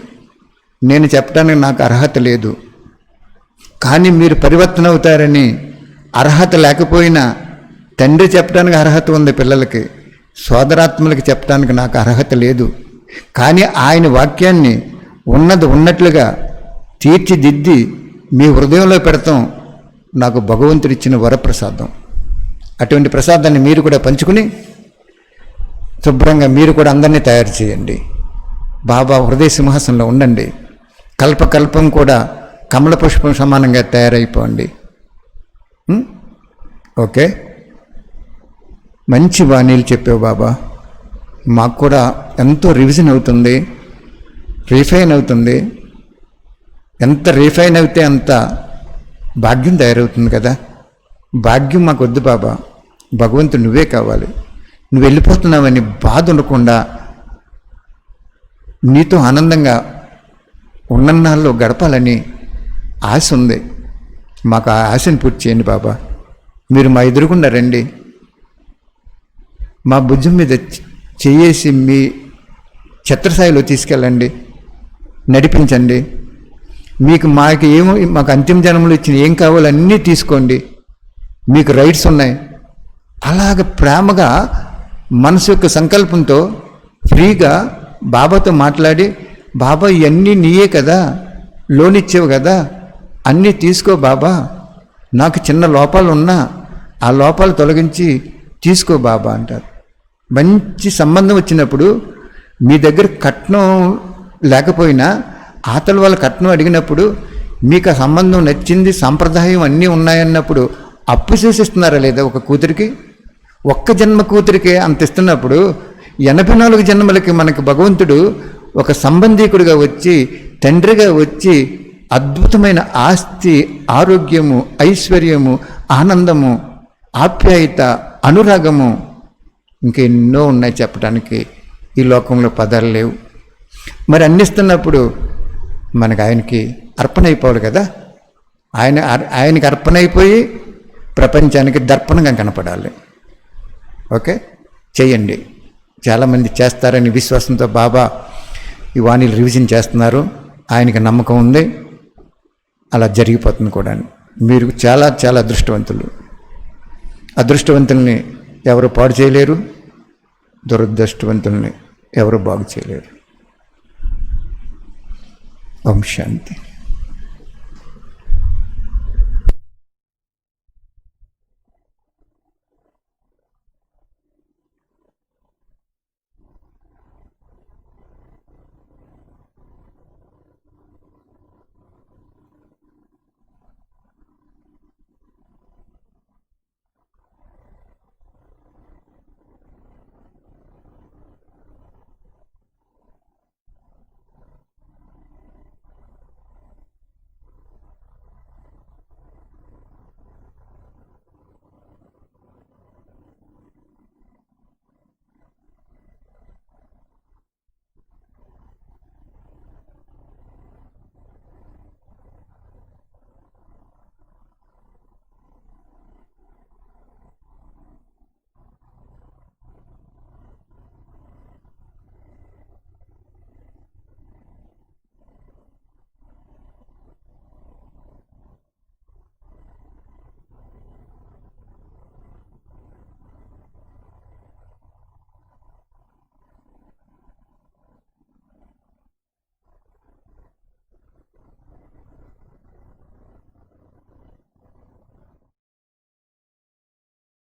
నేను చెప్పడానికి నాకు అర్హత లేదు. కానీ మీరు పరివర్తన అవుతారని అర్హత లేకపోయినా తండ్రి చెప్పడానికి అర్హత ఉంది పిల్లలకి, సోదరాత్మలకి చెప్పడానికి నాకు అర్హత లేదు. కానీ ఆయన వాక్యాన్ని ఉన్నది ఉన్నట్లుగా తీర్చిదిద్ది మీ హృదయంలో పెడతాం నాకు భగవంతుడిచ్చిన వరప్రసాదం. అటువంటి ప్రసాదాన్ని మీరు కూడా పంచుకుని శుభ్రంగా మీరు కూడా అందరినీ తయారు చేయండి. బాబా హృదయ సింహాసనంలో ఉండండి. కల్పకల్పం కూడా కమల పుష్పం సమానంగా తయారైపోండి. ఓకే, మంచి బాణీలు చెప్పావు బాబా. మాకు కూడా ఎంతో రివిజన్ అవుతుంది, రీఫైన్ అవుతుంది. ఎంత రీఫైన్ అయితే అంత భాగ్యం తయారవుతుంది కదా. భాగ్యం మాకు వద్దు బాబా, భగవంతుడు నువ్వే కావాలి. నువ్వు వెళ్ళిపోతున్నావని బాధ ఉండకుండా నీతో ఆనందంగా ఉన్నన్నాళ్ళు గడపాలని ఆశ ఉంది. మాకు ఆ ఆశను పూర్తి చేయండి బాబా. మీరు మా ఎదురుగుండా రండి, మా భుజం మీద చేసి మీ ఛత్రసాయిలో తీసుకెళ్ళండి, నడిపించండి. మాకు అంతిమ జన్మలో ఇచ్చిన ఏం కావాలో అన్నీ తీసుకోండి, మీకు రైట్స్ ఉన్నాయి. అలాగ ప్రేమగా మనసు యొక్క సంకల్పంతో ఫ్రీగా బాబాతో మాట్లాడి, బాబా ఇవన్నీ నీయే కదా, లోన్ ఇచ్చేవు కదా, అన్నీ తీసుకో బాబా, నాకు చిన్న లోపాలు ఉన్నా ఆ లోపాలు తొలగించి తీసుకో బాబా అంటారు. మంచి సంబంధం వచ్చినప్పుడు మీ దగ్గర కట్నం లేకపోయినా ఆతల వాళ్ళ కట్నం అడిగినప్పుడు మీకు ఆ సంబంధం నచ్చింది, సాంప్రదాయం అన్నీ ఉన్నాయన్నప్పుడు అప్పు చేసిస్తున్నారా లేదా? ఒక కూతురికి, ఒక్క జన్మ కూతురికే అంత ఇస్తున్నప్పుడు 84 జన్మలకి మనకి భగవంతుడు ఒక సంబంధీకుడిగా వచ్చి, తండ్రిగా వచ్చి అద్భుతమైన ఆస్తి, ఆరోగ్యము, ఐశ్వర్యము, ఆనందము, ఆప్యాయత, అనురాగము ఇంకెన్నో ఉన్నాయి చెప్పడానికి. ఈ లోకంలో పదాలు లేవు. మరి అందిస్తున్నప్పుడు మనకు ఆయనకి అర్పణ అయిపోవాలి కదా. ఆయనకి అర్పణ అయిపోయి ప్రపంచానికి దర్పణంగా కనపడాలి. ఓకే, చేయండి. చాలామంది చేస్తారని విశ్వాసంతో బాబా ఈ వాణీలు రివిజన్ చేస్తున్నారు. ఆయనకి నమ్మకం ఉంది, అలా జరిగిపోతుంది కూడా. మీరు చాలా చాలా అదృష్టవంతులు. అదృష్టవంతుల్ని ఎవరు పాడు చేయలేరు, దురదృష్టవంతుల్ని ఎవరు బాగు చేయలేరు. ఓం శాంతి.